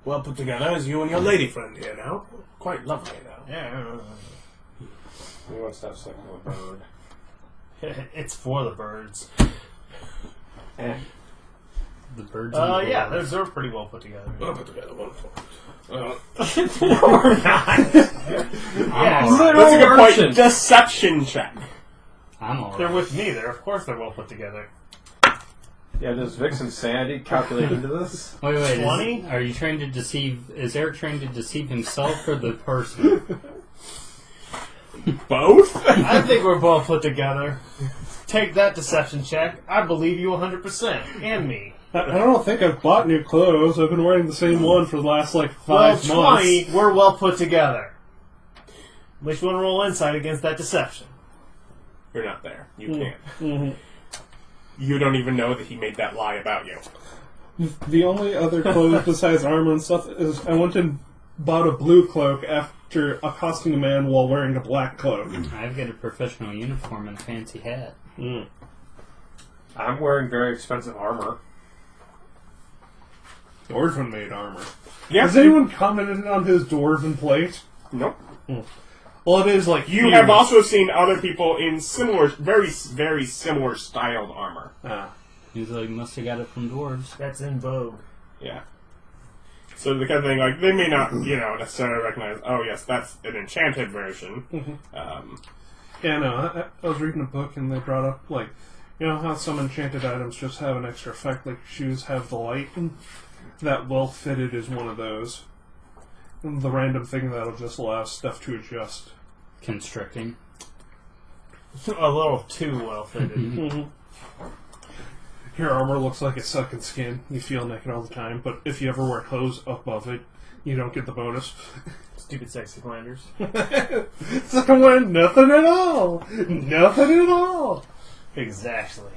well put together as you and your lady friend here now? Quite lovely now. Yeah, He wants to have sex with a bird. it's for the birds. The birds and the Yeah, birds. they're pretty well put together. Well put together, wonderful. Yes. That's a good point. Deception check. I'm alright. They're with me. Of course they're well put together. Yeah, does Vixen's sanity calculate into this? Wait, 20? are you trying to deceive... Is Eric trying to deceive himself or the person? Both? I think we're well put together. Take that deception check. I believe you 100%. And me. I don't think I've bought new clothes. I've been wearing the same one for the last, 5 Well, months. 20, we're well put together. Which one roll insight against that deception? You're not there. You can't. You don't even know that he made that lie about you. The only other clothes besides armor and stuff is I went and bought a blue cloak after accosting a man while wearing a black cloak. I've got a professional uniform and a fancy hat. I'm wearing very expensive armor. Dwarven made armor. Yeah. Has anyone commented on his dwarven plate? Nope. Well, it is You have also seen other people in similar, very, very similar styled armor. He's like, must have got it from dwarves. That's in vogue. Yeah. So the kind of thing, they may not, necessarily recognize, oh yes, that's an enchanted version. Yeah, no, I was reading a book and they brought up, how some enchanted items just have an extra effect, like shoes have the light. That well fitted is one of those. And the random thing that'll just allow stuff to adjust. Constricting. A little too well fitted. Your armor looks like it's sucking skin. You feel naked all the time, but if you ever wear clothes above it, you don't get the bonus. Stupid sexy Flanders. Second one, nothing at all. Nothing at all. Exactly.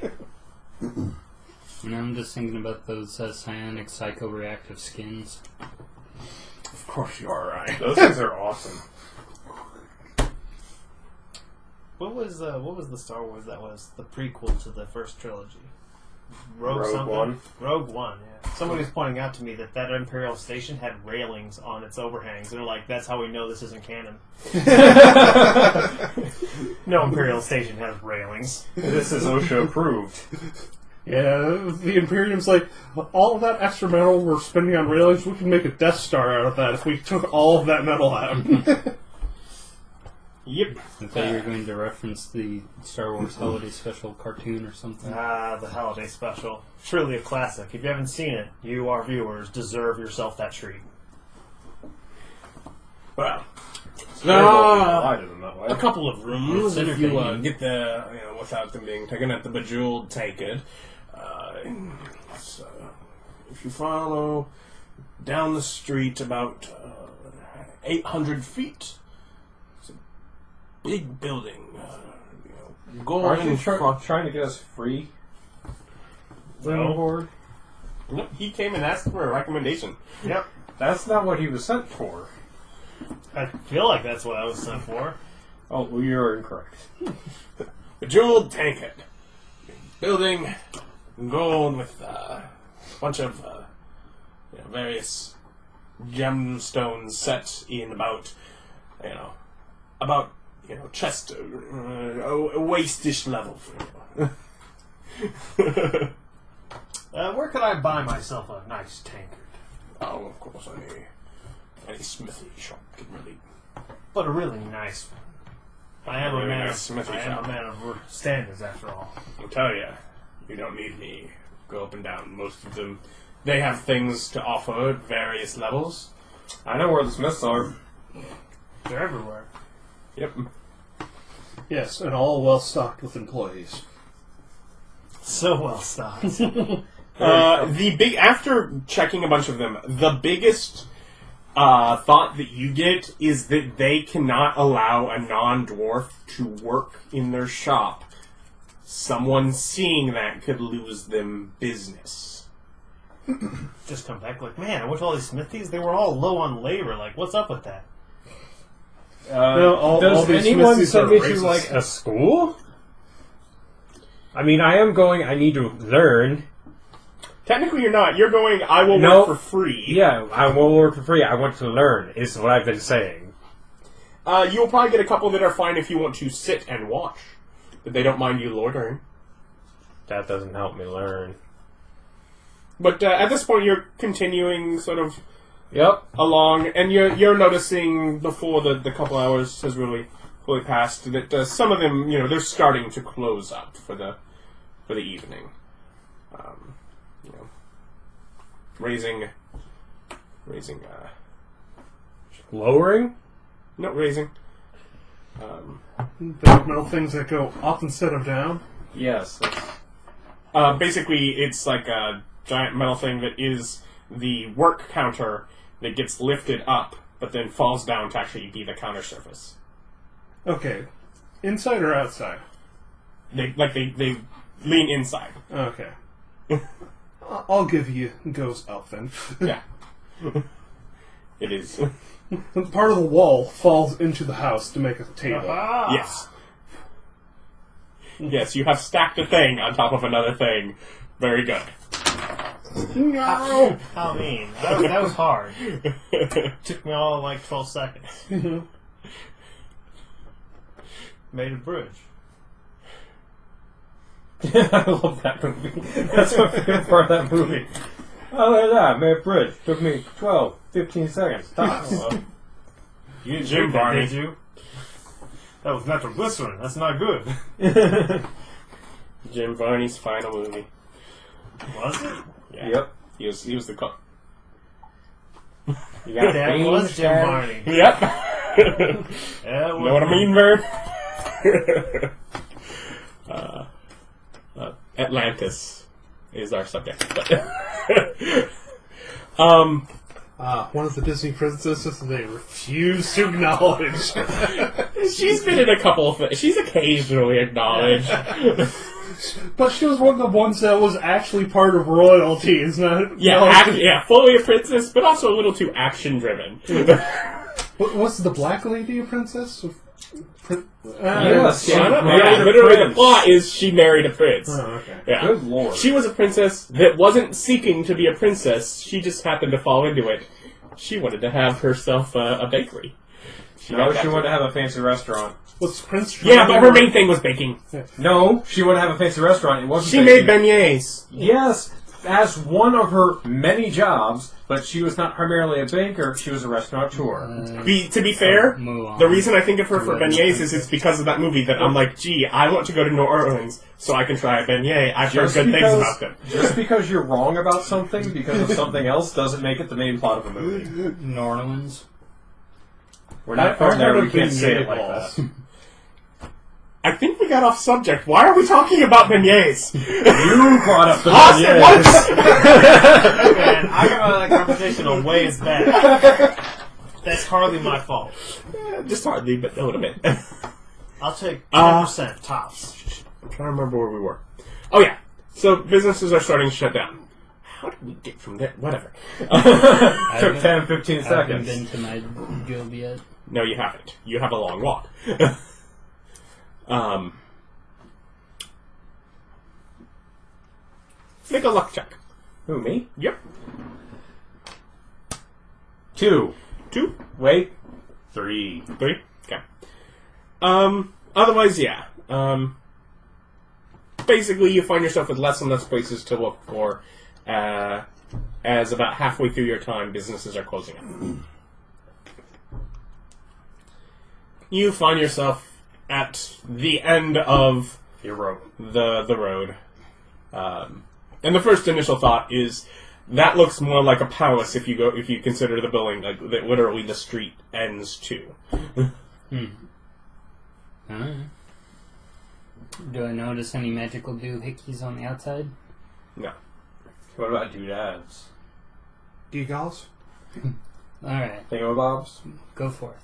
And I'm just thinking about those psionic psychoreactive skins. Of course you are, right. Those things are awesome. What was the Star Wars that was the prequel to the first trilogy? Rogue something? One. Rogue One, yeah. Somebody was pointing out to me that Imperial station had railings on its overhangs. They're like, that's how we know this isn't canon. No Imperial station has railings. This is OSHA approved. Yeah, the Imperium's like, all of that extra metal we're spending on railings, we can make a Death Star out of that if we took all of that metal out. Yep. I thought you were going to reference the Star Wars Holiday Special cartoon or something. Ah, the holiday special. Truly a classic. If you haven't seen it, you, our viewers, deserve yourself that treat. Well, Divided in that way. a couple of rooms It's if you entertaining. get the, without them being taken at the Bejeweled Tankard. So, if you follow down the street about 800 feet, it's a big building. Aren't you Going trying to get us free? No. Board? No, he came and asked for a recommendation. Yep. That's not what he was sent for. I feel like that's what I was sent for. Oh, well, you're incorrect. Bejeweled Tankard. Building in gold with a bunch of various gemstones set in about chest, waist-ish level. Where could I buy myself a nice tankard? Oh, of course, any smithy shop can really. But a really nice one. I am a man nice smithy shop. of standards, after all. I'll tell you, you don't need me. Go up and down. Most of them, they have things to offer at various levels. I know where the Smiths are. They're everywhere. Yep. Yes, and all well stocked with employees. So well stocked. After checking a bunch of them, the biggest thought that you get is that they cannot allow a non-dwarf to work in their shop. Someone seeing that could lose them business. Just come back like, man, I went to all these smithies. They were all low on labor. Like, what's up with that? all Does these anyone smithies send are me to, racist. like, a school? I mean, I am going, I need to learn. Technically, you're not. You're going, I will No. work for free. Yeah, I will work for free. I want to learn, is what I've been saying. You'll probably get a couple that are fine if you want to sit and watch. But they don't mind you loitering. That doesn't help me learn. But at this point, you're continuing sort of Yep. along, and you're noticing before the couple hours has really fully passed that some of them, they're starting to close up for the evening. Raising. Lowering? No, raising. The metal things that go up instead of down. Yes. Basically, it's like a giant metal thing that is the work counter that gets lifted up, but then falls down to actually be the counter surface. Okay. Inside or outside? They lean inside. Okay. I'll give you goes up then. Yeah. It is. Part of the wall falls into the house to make a table. Ah! Yes. Yes, you have stacked a thing on top of another thing. Very good. No! How mean. That was hard. Took me all like 12 seconds. Made a bridge. I love that movie. That's my favorite part of that movie. Oh, look at that. Made a bridge. Took me 12, 15 seconds. Tops. You didn't Jim drink that, Varney. did you? That was nitroglycerin. That's not good. Jim Varney's final movie. Was it? Yeah. Yep. He was the cook. You got That beans, was Jim Dad? Varney. Yep. Yeah, Know what I mean, Vern? Atlantis is our subject. But One of the Disney princesses they refuse to acknowledge. She's been in a couple of things. She's occasionally acknowledged. But she was one of the ones that was actually part of royalty, is not... Yeah, fully a princess, but also a little too action-driven. Was the Black Lady a princess? Yes, Literally the plot is she married a prince. Oh, okay. Yeah. Good lord. She was a princess that wasn't seeking to be a princess. She just happened to fall into it. She wanted to have herself a bakery. She wanted to have a fancy restaurant. Was Prince... Yeah, but her main thing was baking. No, she wanted to have a fancy restaurant. It wasn't She baking. made beignets. Yes, as one of her many jobs, but she was not primarily a baker, she was a restaurateur. To be fair, move on. the reason I think of her for beignets is it's because of that movie that I'm like, gee, I want to go to New Orleans so I can try a beignet. I've heard good things about them. Just because you're wrong about something because of something else doesn't make it the main plot of a movie. New Orleans. We're not from there, we can't say it like that. I think we got off subject. Why are we talking about beignets? You brought up the Austin, beignets. Man, I got that conversation a ways back. That's hardly my fault. Just hardly, but a little bit. I'll take 10% tops. I'm trying to remember where we were. Oh, yeah. So businesses are starting to shut down. How did we get from there? Whatever. Took 10, 15 I haven't seconds. been to my guild yet. No, you haven't. You have a long walk. Make a luck check. Who, me? Yep. 2. 2. Wait. 3. 3. Okay. Otherwise, yeah. Basically, you find yourself with less and less places to look for, as about halfway through your time, businesses are closing up. You find yourself at the end of Your road. the road. And the first initial thought is that looks more like a palace if you consider the building like that literally the street ends to. Alright. Do I notice any magical doohickeys on the outside? No. What about doodads? Gewgaws? Alright, Thingamabobs? go forth.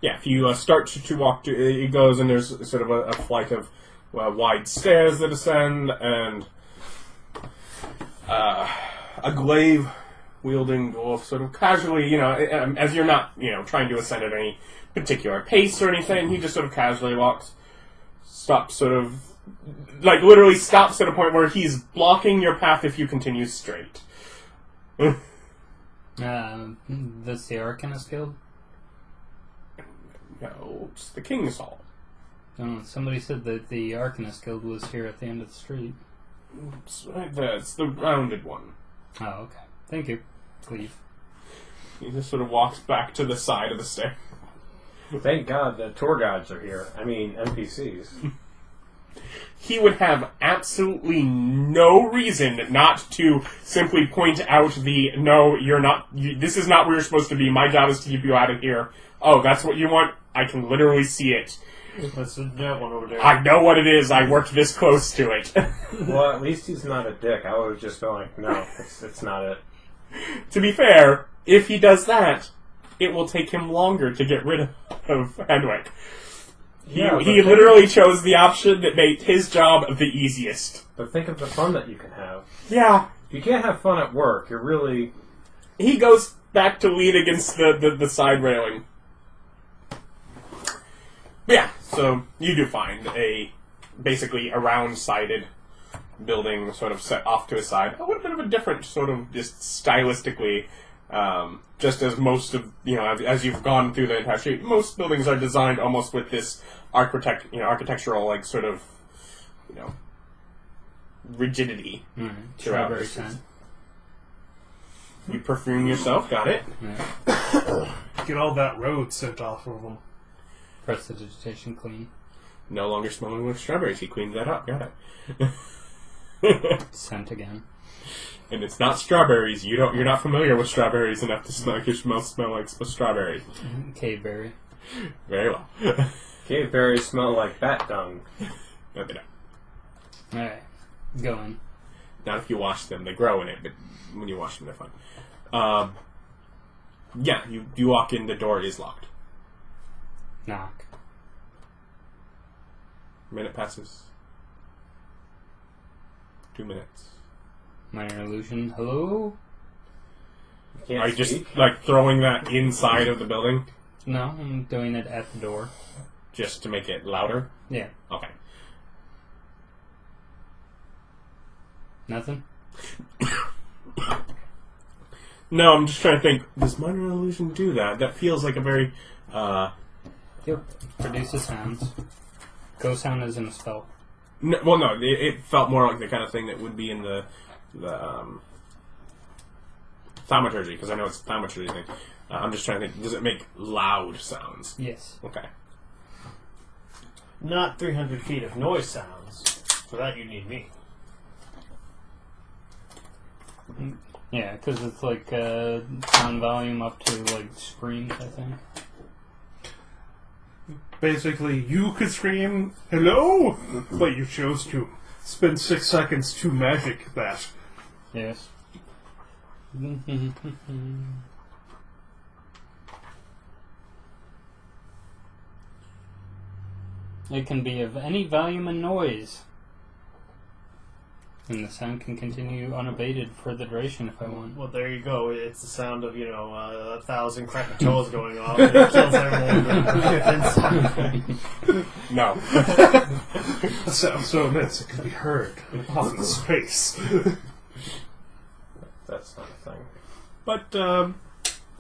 Yeah, if you start to walk, it goes and there's sort of a flight of wide stairs that ascend and a glaive-wielding dwarf sort of casually, as you're not, trying to ascend at any particular pace or anything, he just sort of casually stops literally stops at a point where he's blocking your path if you continue straight. That's the Arcanist Guild? No, it's the King's Hall. Oh, somebody said that the Arcanist Guild was here at the end of the street. It's right there. It's the rounded one. Oh, okay. Thank you. Leave. He just sort of walks back to the side of the stair. Thank God the tour guides are here. I mean, NPCs. He would have absolutely no reason not to simply point out no, you're not, this is not where you're supposed to be. My job is to keep you out of here. Oh, that's what you want? I can literally see it. That's that one over there. I know what it is. I worked this close to it. Well, at least he's not a dick. I would have just been like, no, it's not it. To be fair, if he does that, it will take him longer to get rid of Henwick. He literally chose the option that made his job the easiest. But think of the fun that you can have. Yeah. If you can't have fun at work, you're really... He goes back to lean against the side railing. But yeah, so you do find basically a round-sided building sort of set off to a side. A little bit of a different sort of just stylistically, just as most of, as you've gone through the entire street, most buildings are designed almost with this architectural, like, sort of, rigidity. Strawberry scent. You perfume yourself, got it. Yeah. Get all that road scent off of them. Prestidigitation clean. No longer smelling like strawberries. He cleaned that up, got it. Scent again. And it's not strawberries. You're not familiar with strawberries enough to smell like strawberries. Caveberry. Very well. Cave berries smell like bat dung. No, they don't. Alright. Going. Not if you wash them. They grow in it, but when you wash them, they're fine. Yeah, you walk in, the door is locked. Knock. Minute passes. 2 minutes. Minor illusion. Hello? Are you just, like, throwing that inside of the building? No, I'm doing it at the door. Just to make it louder? Yeah. Okay. Nothing? No, I'm just trying to think, does minor illusion do that? That feels like a very, Yep. Produces sounds. Ghost sound isn't a spell. No, well, no, it felt more like the kind of thing that would be in the thaumaturgy, because I know it's a thaumaturgy thing. I'm just trying to think, does it make loud sounds? Yes. Okay. Not 300 feet of noise sounds. For that, you need me. Yeah, because it's like sound volume up to like screams, I think. Basically, you could scream, hello, but you chose to spend 6 seconds to magic that. Yes. It can be of any volume and noise. And the sound can continue unabated for the duration if I want. Well, there you go. It's the sound of, 1,000 Krakatoas going off. And it kills everyone inside. No. The sound so immense it can be heard off in space. That's not a thing. But,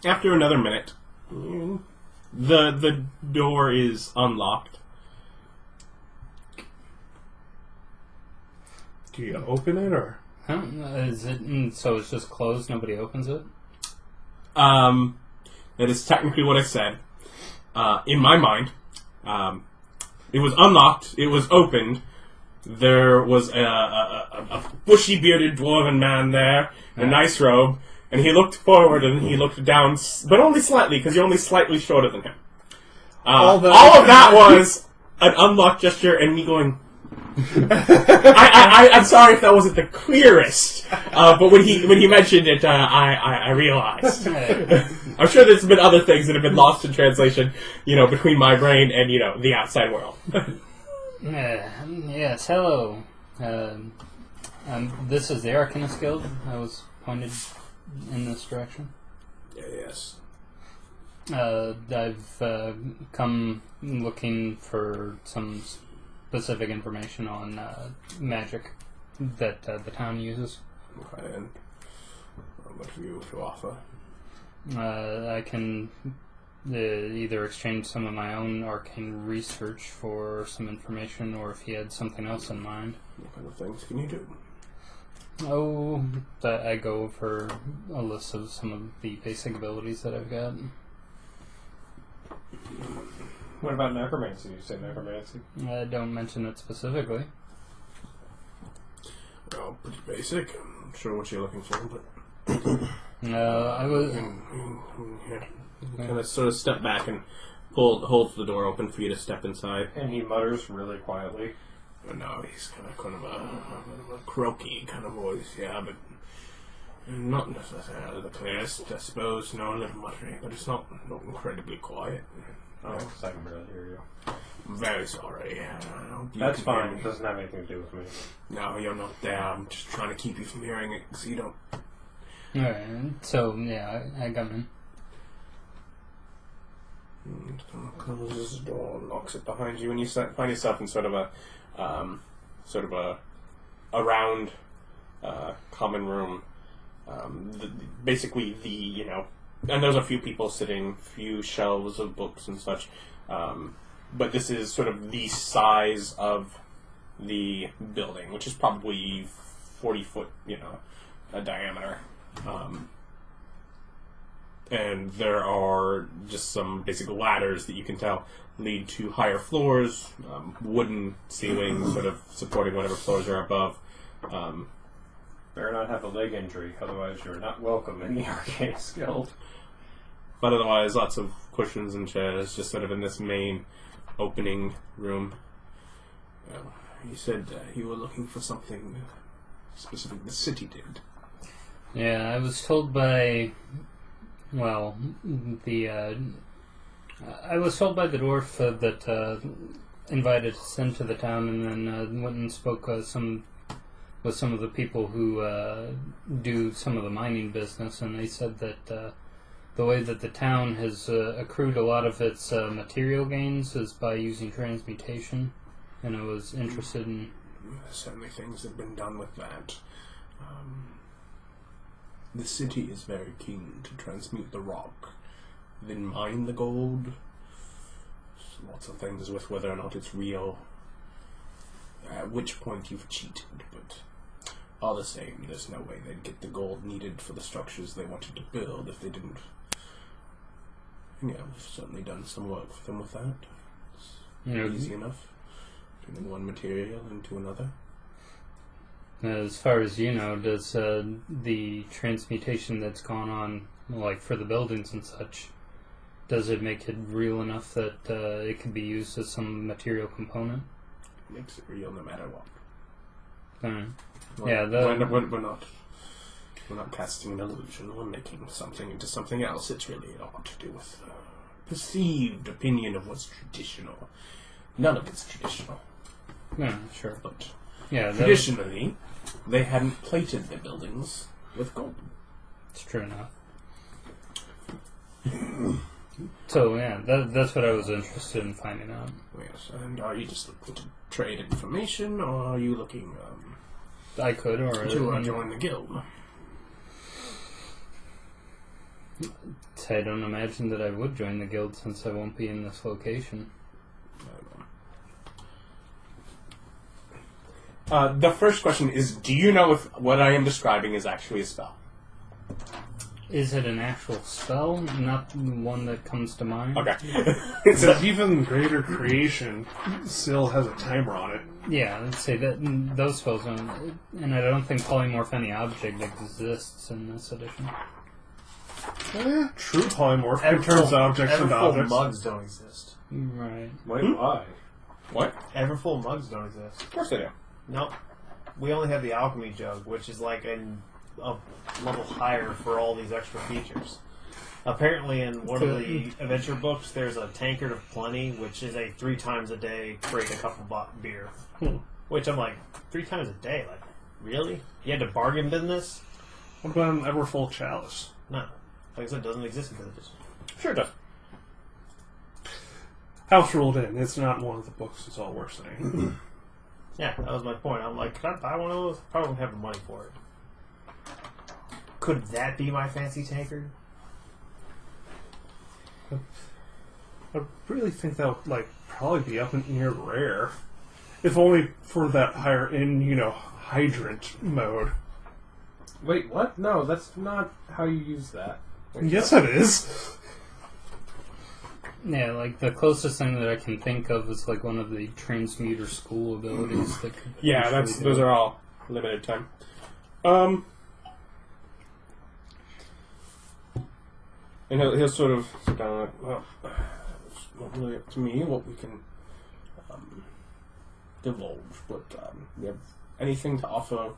after another minute, the door is unlocked. Do you open it, or? Huh? Is it so it's just closed, nobody opens it? That is technically what I said. In my mind, it was unlocked, it was opened, there was a bushy bearded dwarven man there, in a nice robe, and he looked forward and he looked down, but only slightly, because you're only slightly shorter than him. All of that was an unlocked gesture and me going... I'm sorry if that wasn't the clearest, but when he mentioned it, I realized. I'm sure there's been other things that have been lost in translation, between my brain and the outside world. Yes, hello. This is the Arcanist Guild. I was pointed in this direction. Yes. I've come looking for some specific information on magic that the town uses. Okay, and what have you to offer? I can either exchange some of my own arcane research for some information, or if he had something else in mind. What kind of things can you do? Oh, I go for a list of some of the basic abilities that I've got. What about necromancy? You say necromancy? I don't mention it specifically. Well, pretty basic. I'm not sure what you're looking for, but... I was... Kind of sort of step back and holds the door open for you to step inside. And he mutters really quietly. No, he's kind of a croaky kind of voice, yeah, but not necessarily the clearest, I suppose. No, a little muttering, but it's not incredibly quiet. Oh, I can barely hear you. I'm very sorry. That's fine. It doesn't have anything to do with me. No, you're not there. I'm just trying to keep you from hearing it, so you don't... Alright, so, yeah, I come in. Closes the door, locks it behind you, and you find yourself in sort of a round common room. Basically, and there's a few people sitting, few shelves of books and such. But this is sort of the size of the building, which is probably 40 foot, a diameter. And there are just some basic ladders that you can tell lead to higher floors, wooden ceilings sort of supporting whatever floors are above. Better not have a leg injury, otherwise you're not welcome in the Arcanist Guild. But otherwise, lots of cushions and chairs, just sort of in this main opening room. You said you were looking for something specific the city did. Yeah, I was told by well, I was told by the dwarf that invited us into the town, and then went and spoke with some of the people who do some of the mining business, and they said that the way that the town has accrued a lot of its material gains is by using transmutation, and I was interested in... Certainly things have been done with that. The city is very keen to transmute the rock, then mine the gold. There's lots of things with whether or not it's real, at which point you've cheated, but all the same, there's no way they'd get the gold needed for the structures they wanted to build if they didn't. Yeah, we've certainly done some work for them with that. It's easy enough, turning one material into another. As far as you know, does the transmutation that's gone on, like for the buildings and such, does it make it real enough that it can be used as some material component? It makes it real no matter what. Yeah, we're not casting an illusion. We're making something into something else. It's really a lot to do with perceived opinion of what's traditional. None of it's traditional. Yeah, sure. But yeah, traditionally, they hadn't plated their buildings with gold. It's true enough. So, yeah, that's what I was interested in finding out. Yes, and are you just looking to trade information, or are you looking I could, or... to join the guild? I don't imagine that I would join the guild since I won't be in this location. The first question is, do you know if what I am describing is actually a spell? Is it an actual spell? Not the one that comes to mind? Okay. It's an even greater creation still has a timer on it. Yeah, let's say that those spells don't... And I don't think polymorph any object exists in this edition. True polymorph it turns objects into Everfull objects. mugs don't exist. Right. Wait, why? What? Everfull mugs don't exist. Of course they do. Nope. We only have the alchemy jug, which is like a level higher for all these extra features. Apparently, in one of the adventure books, there's a tankard of plenty, which is a 3 times a day create a cup of beer. Which I'm like, 3 times a day? Like, really? You had to bargain business? What about an Everfull chalice? No. Like I said, it doesn't exist in 5th edition. Sure it does. House ruled in. It's not in one of the books, is all we're saying. Yeah, that was my point. I'm like, could I buy one of those? Probably don't have the money for it. Could that be my fancy tankard? I really think that would probably be up in ear rare. If only for that higher end, hydrant mode. Wait, what? No, that's not how you use that. Yes, it is. Yeah, like the closest thing that I can think of is like one of the transmuter school abilities that could... Yeah, those are all limited time. And he'll sort of sit down like, well, it's not really up to me what we can divulge, but you have anything to offer?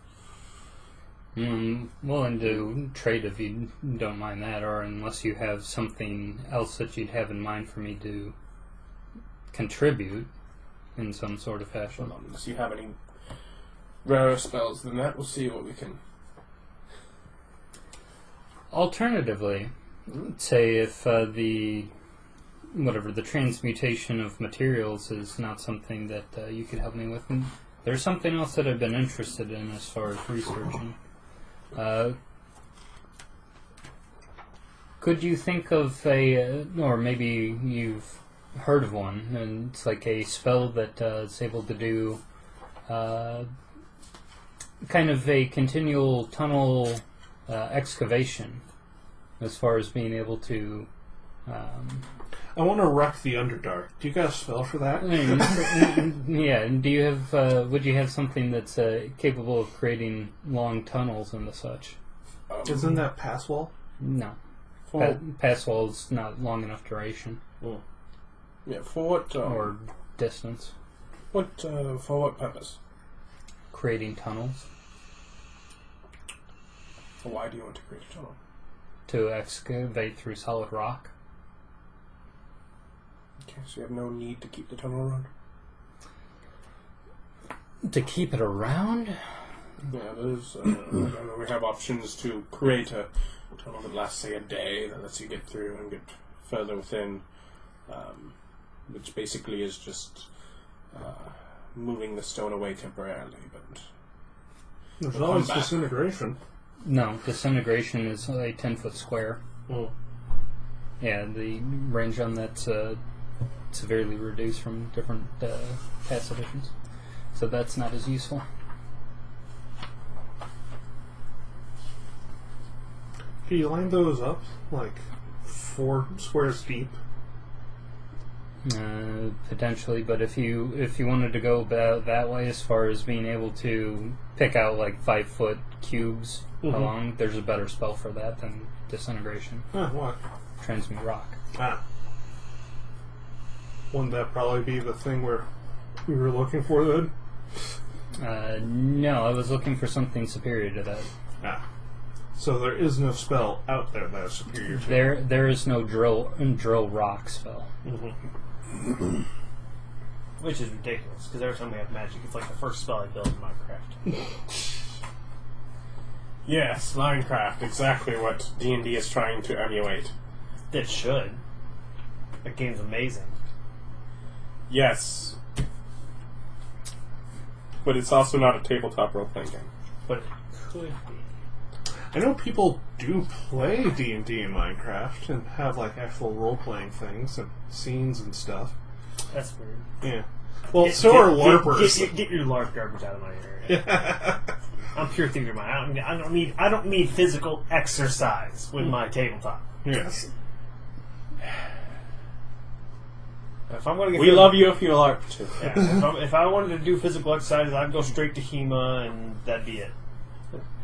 Willing to trade if you don't mind that, or unless you have something else that you'd have in mind for me to contribute in some sort of fashion. Well, unless you have any rarer spells than that, we'll see what we can... Alternatively, say if the transmutation of materials is not something that you could help me with, and there's something else that I've been interested in as far as researching. Could you think of or maybe you've heard of one, and it's like a spell that is able to do kind of a continual tunnel excavation, as far as being able to... I want to wreck the Underdark. Do you got a spell for that? Yeah, do you have... would you have something that's capable of creating long tunnels and the such? Isn't that pass wall? No. Pass wall is not long enough duration. Yeah, for what... or distance. For what purpose? Creating tunnels. Why do you want to create a tunnel? to excavate through solid rock. Okay, so you have no need to keep the tunnel around? To keep it around? Yeah, there's. We have options to create a tunnel that lasts, say, a day, that lets you get through and get further within, which basically is just moving the stone away temporarily. But There's We'll always come back. disintegration. No, disintegration is a 10-foot square. Oh. Yeah, the range on that's severely reduced from different past editions. So that's not as useful. Can you line those up like 4 squares deep? Potentially, but if you wanted to go about that way, as far as being able to pick out like 5-foot cubes along, there's a better spell for that than disintegration. What? Transmute rock. Wouldn't that probably be the thing where we were looking for then? No, I was looking for something superior to that. So there is no spell out there that is superior to There is no drill rock spell. Which is ridiculous, because every time we have magic, it's like the first spell I build in Minecraft. yes, Minecraft, exactly what D&D is trying to emulate. That should. That game's amazing. Yes. But it's also not a tabletop role-playing game. But it could be. I know people do play D&D in Minecraft and have like actual role-playing things and scenes and stuff. That's weird. Yeah. Well, so are LARPers. Get your LARP garbage out of my area. I'm pure theater mind. I don't need physical exercise with my tabletop. Yes. If I'm going to We love you if you LARP too. Yeah, if I wanted to do physical exercise, I'd go straight to HEMA and that'd be it.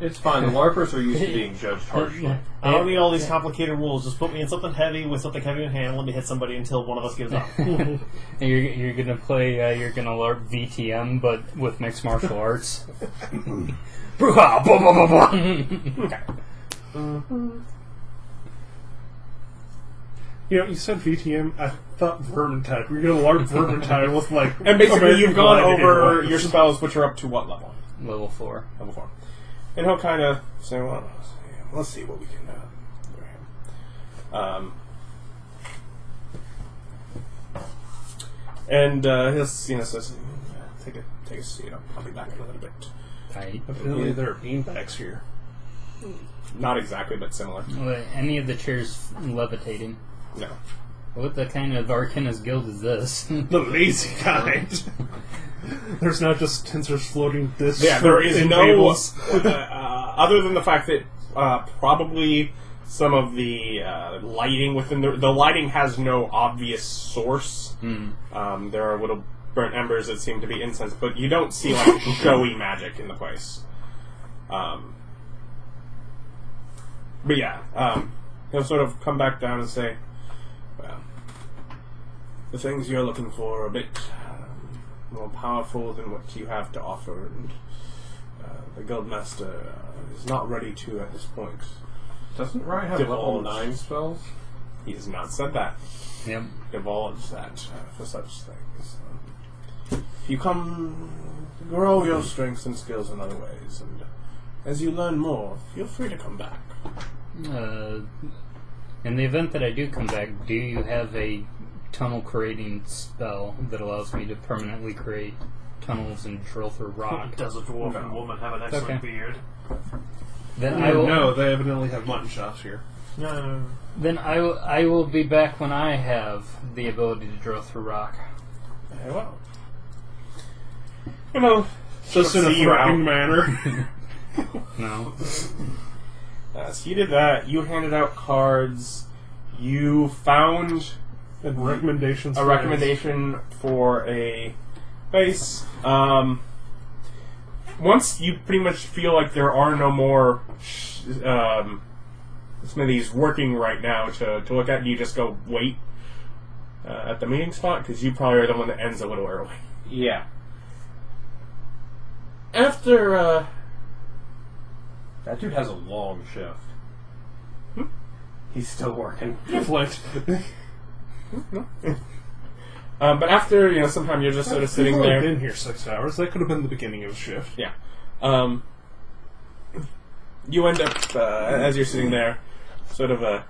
It's fine. The LARPers are used to being judged harshly. I don't need all these complicated rules. Just put me in something heavy with something heavy in hand. Let me hit somebody until one of us gives up. And you're gonna play. You're gonna LARP VTM, but with mixed martial arts. Brouhaha! Blah, blah, blah, blah. You know, you said VTM, I thought Vermintide. We're going to LARP Vermintide with like... And basically, American you've gone Gladiator over ones. your spells, which are up to what level? Level 4. Level 4. And he'll kind of say, well, let's see what we can do here. He'll says, take a seat. I'll be back in a little bit. Right. Apparently there are beanbags here. Not exactly, but similar. Any of the chairs levitating? No. What the kind of Arcanist guild is this? The lazy kind. There's not just tensors floating this. Yeah, there is in no... tables. other than the fact that probably some of the lighting within the lighting has no obvious source. There are little burnt embers that seem to be incense, but you don't see like showy magic in the place. But yeah, he'll sort of come back down and say, well, the things you're looking for are a bit more powerful than what you have to offer, and the Guildmaster is not ready to at this point. Doesn't Ryan have level 9 spells? He has not said that. Yep. Divulge that for such things. You come grow your strengths and skills in other ways, and as you learn more, feel free to come back. In the event that I do come back, do you have a tunnel creating spell that allows me to permanently create tunnels and drill through rock? Does a dwarven woman have an excellent Okay. beard? Then I will. No, they evidently have mutton chops here. No. Then I will be back when I have the ability to drill through rock. Very well. You know, Just in a see you out. threatening manner. No. So you did that. You handed out cards. You found And recommendations. a for recommendation for a base. Once you pretty much feel like there are no more smithies working right now to look at, you just go wait at the meeting spot, because you probably are the one that ends a little early. Yeah. After That dude has a long shift. He's still working. Flight. But after some time, you're just sort of sitting We've only there. been here 6 hours. That could have been the beginning of shift. Yeah. You end up as you're sitting there, sort of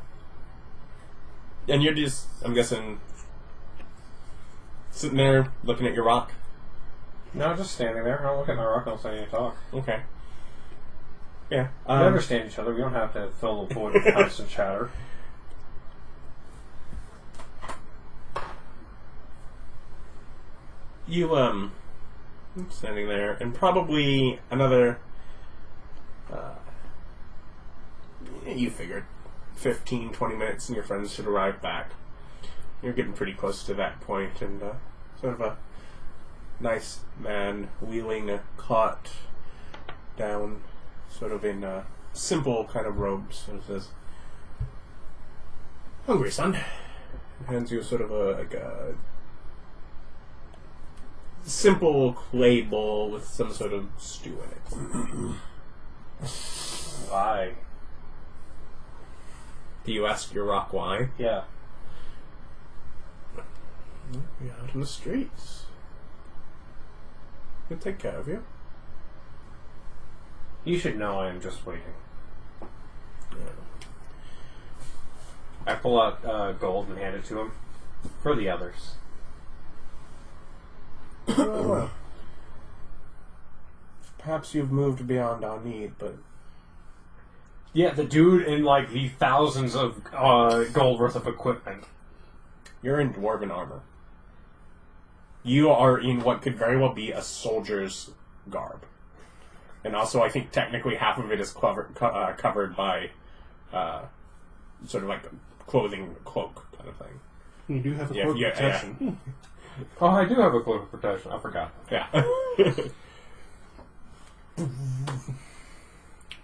and you're just, I'm guessing, sitting there looking at your rock. No, just standing there. I'll look at my rock and I'll say any talk. Okay. Yeah. We understand each other. We don't have to fill the void with constant chatter. You, standing there, and probably another, you figured, 15, 20 minutes and your friends should arrive back. You're getting pretty close to that point, and sort of a nice man wheeling a cot down, sort of in simple kind of robes, and says, "Hungry, son?" Hands you sort of a simple clay bowl with some sort of stew in it. Why? Do you ask your rock why? Yeah. You're out in the streets. He'll take care of you. You should know I am just waiting. I pull out gold and hand it to him. For the others. Well, perhaps you've moved beyond our need, but Yeah, the dude in like the thousands of gold worth of equipment. you're in dwarven armor. You are in what could very well be a soldier's garb. And also, I think technically half of it is covered by sort of like a clothing cloak kind of thing. You do have a Yeah, cloak yeah, protection. Oh, I do have a cloak of protection. I forgot. Yeah.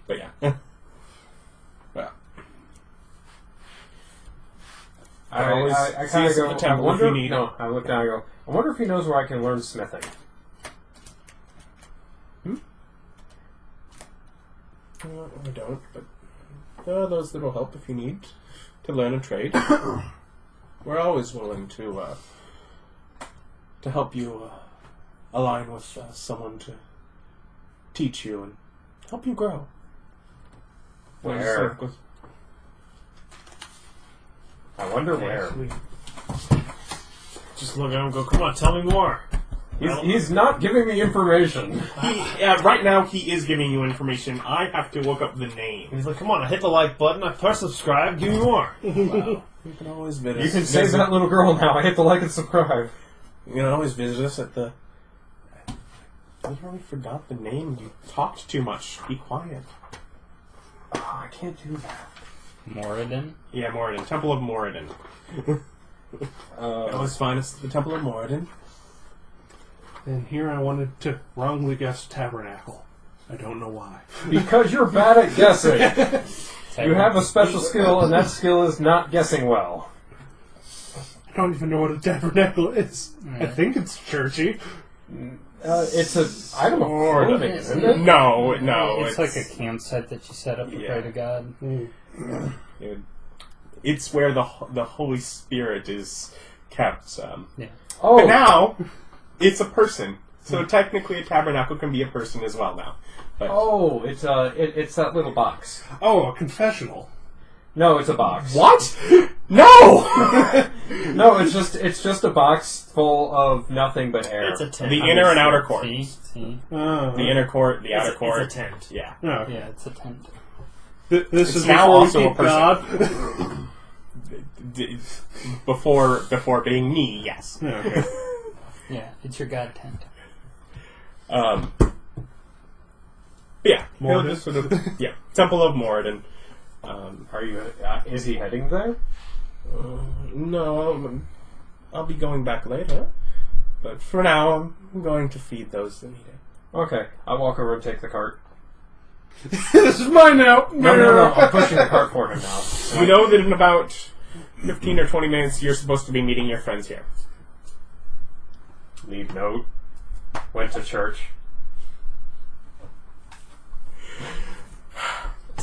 But yeah. Well. I see kind of us at go. the I temple wonder. if you need No, it. I look down and go. I wonder if he knows where I can learn smithing. I don't, but there are those that will help if you need to learn a trade. We're always willing to help you align with someone to teach you and help you grow. Where? I wonder where. Just look at him and go, come on, tell me more. He's not giving me information. Right now, he is giving you information. I have to look up the name. He's like, come on, I hit the like button, I press subscribe, give me more. Wow. You can always visit. You can save that little girl now. I hit the like and subscribe. You can always visit us at the. I literally forgot the name. You talked too much. Be quiet. Oh, I can't do that. Moradin? Yeah, Moradin. Temple of Moradin. That was finest. The Temple of Moradin. And here I wanted to wrongly guess tabernacle. I don't know why. Because you're bad at guessing. You have a special skill, and that skill is not guessing well. I don't even know what a tabernacle is. I Right. think it's churchy. It's an item of clothing, isn't it? No. It's like a campsite that you set up to Yeah. pray to God. It's where the Holy Spirit is kept. Yeah. Oh, But now, it's a person. So technically a tabernacle can be a person as well now. But oh, it's that little box. Oh, a confessional. No, it's a box. what? No! No, it's just a box full of nothing but air. It's a tent. The inner and outer court. See? Oh. The inner court, the outer court. It's a tent. Yeah. Okay. Yeah, it's a tent. This is now before also we a meet person. God. Before being me, yes. Okay. Yeah, it's your God tent. But yeah, he'll Moradin. just sort of Temple of Moradin. Are you? Is he heading there? No, I'll be going back later. But for now, I'm going to feed those that need it. Okay, I walk over and take the cart. This is mine now. No. I'm pushing the cart for him now. You know that in about 15 or 20 minutes, you're supposed to be meeting your friends here. Leave note. Went to church.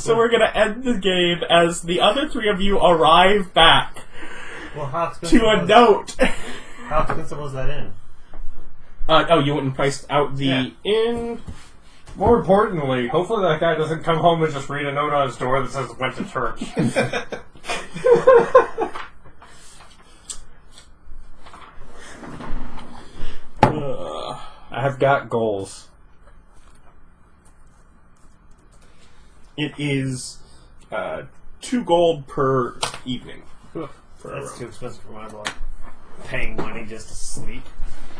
So we're gonna end the game as the other three of you arrive back Well, how expensive to a was, note. how expensive was that in? You went and priced out the inn. More importantly, hopefully that guy doesn't come home and just read a note on his door that says "went to church." I have got goals. It is 2 gold per evening. That's too expensive for my blood. Paying money just to sleep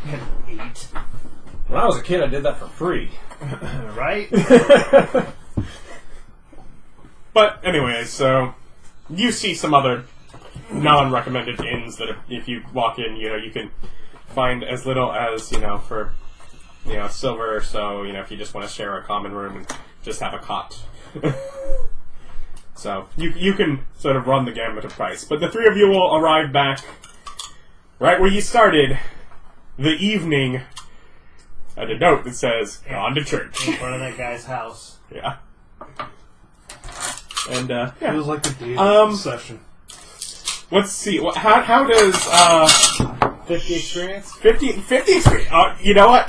and eat. When I was a kid, I did that for free. Right? But anyway, so you see some other non-recommended inns that if you walk in, you can find as little as, for, silver or so, if you just want to share a common room and just have a cot. So you can sort of run the gamut of price. But the three of you will arrive back right where you started, the evening, at a note that says, "Gone to church." In front of that guy's house. Yeah. And, It was like the dating session. let's see. How does 50 experience? 50 experience? You know what?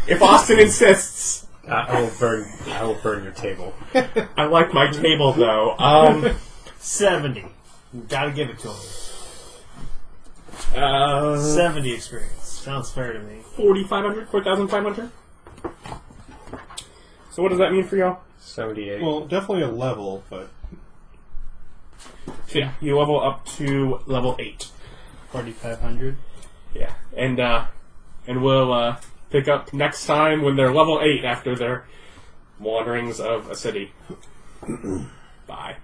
If Austin insists, I will burn your table. I like my table though. 70. You gotta give it to him. 70 experience. Sounds fair to me. 4,500. So what does that mean for y'all? 78. Well, definitely a level, but So yeah, you level up to level 8. 4,500. Yeah, and we'll pick up next time when they're level 8 after their wanderings of a city. Bye.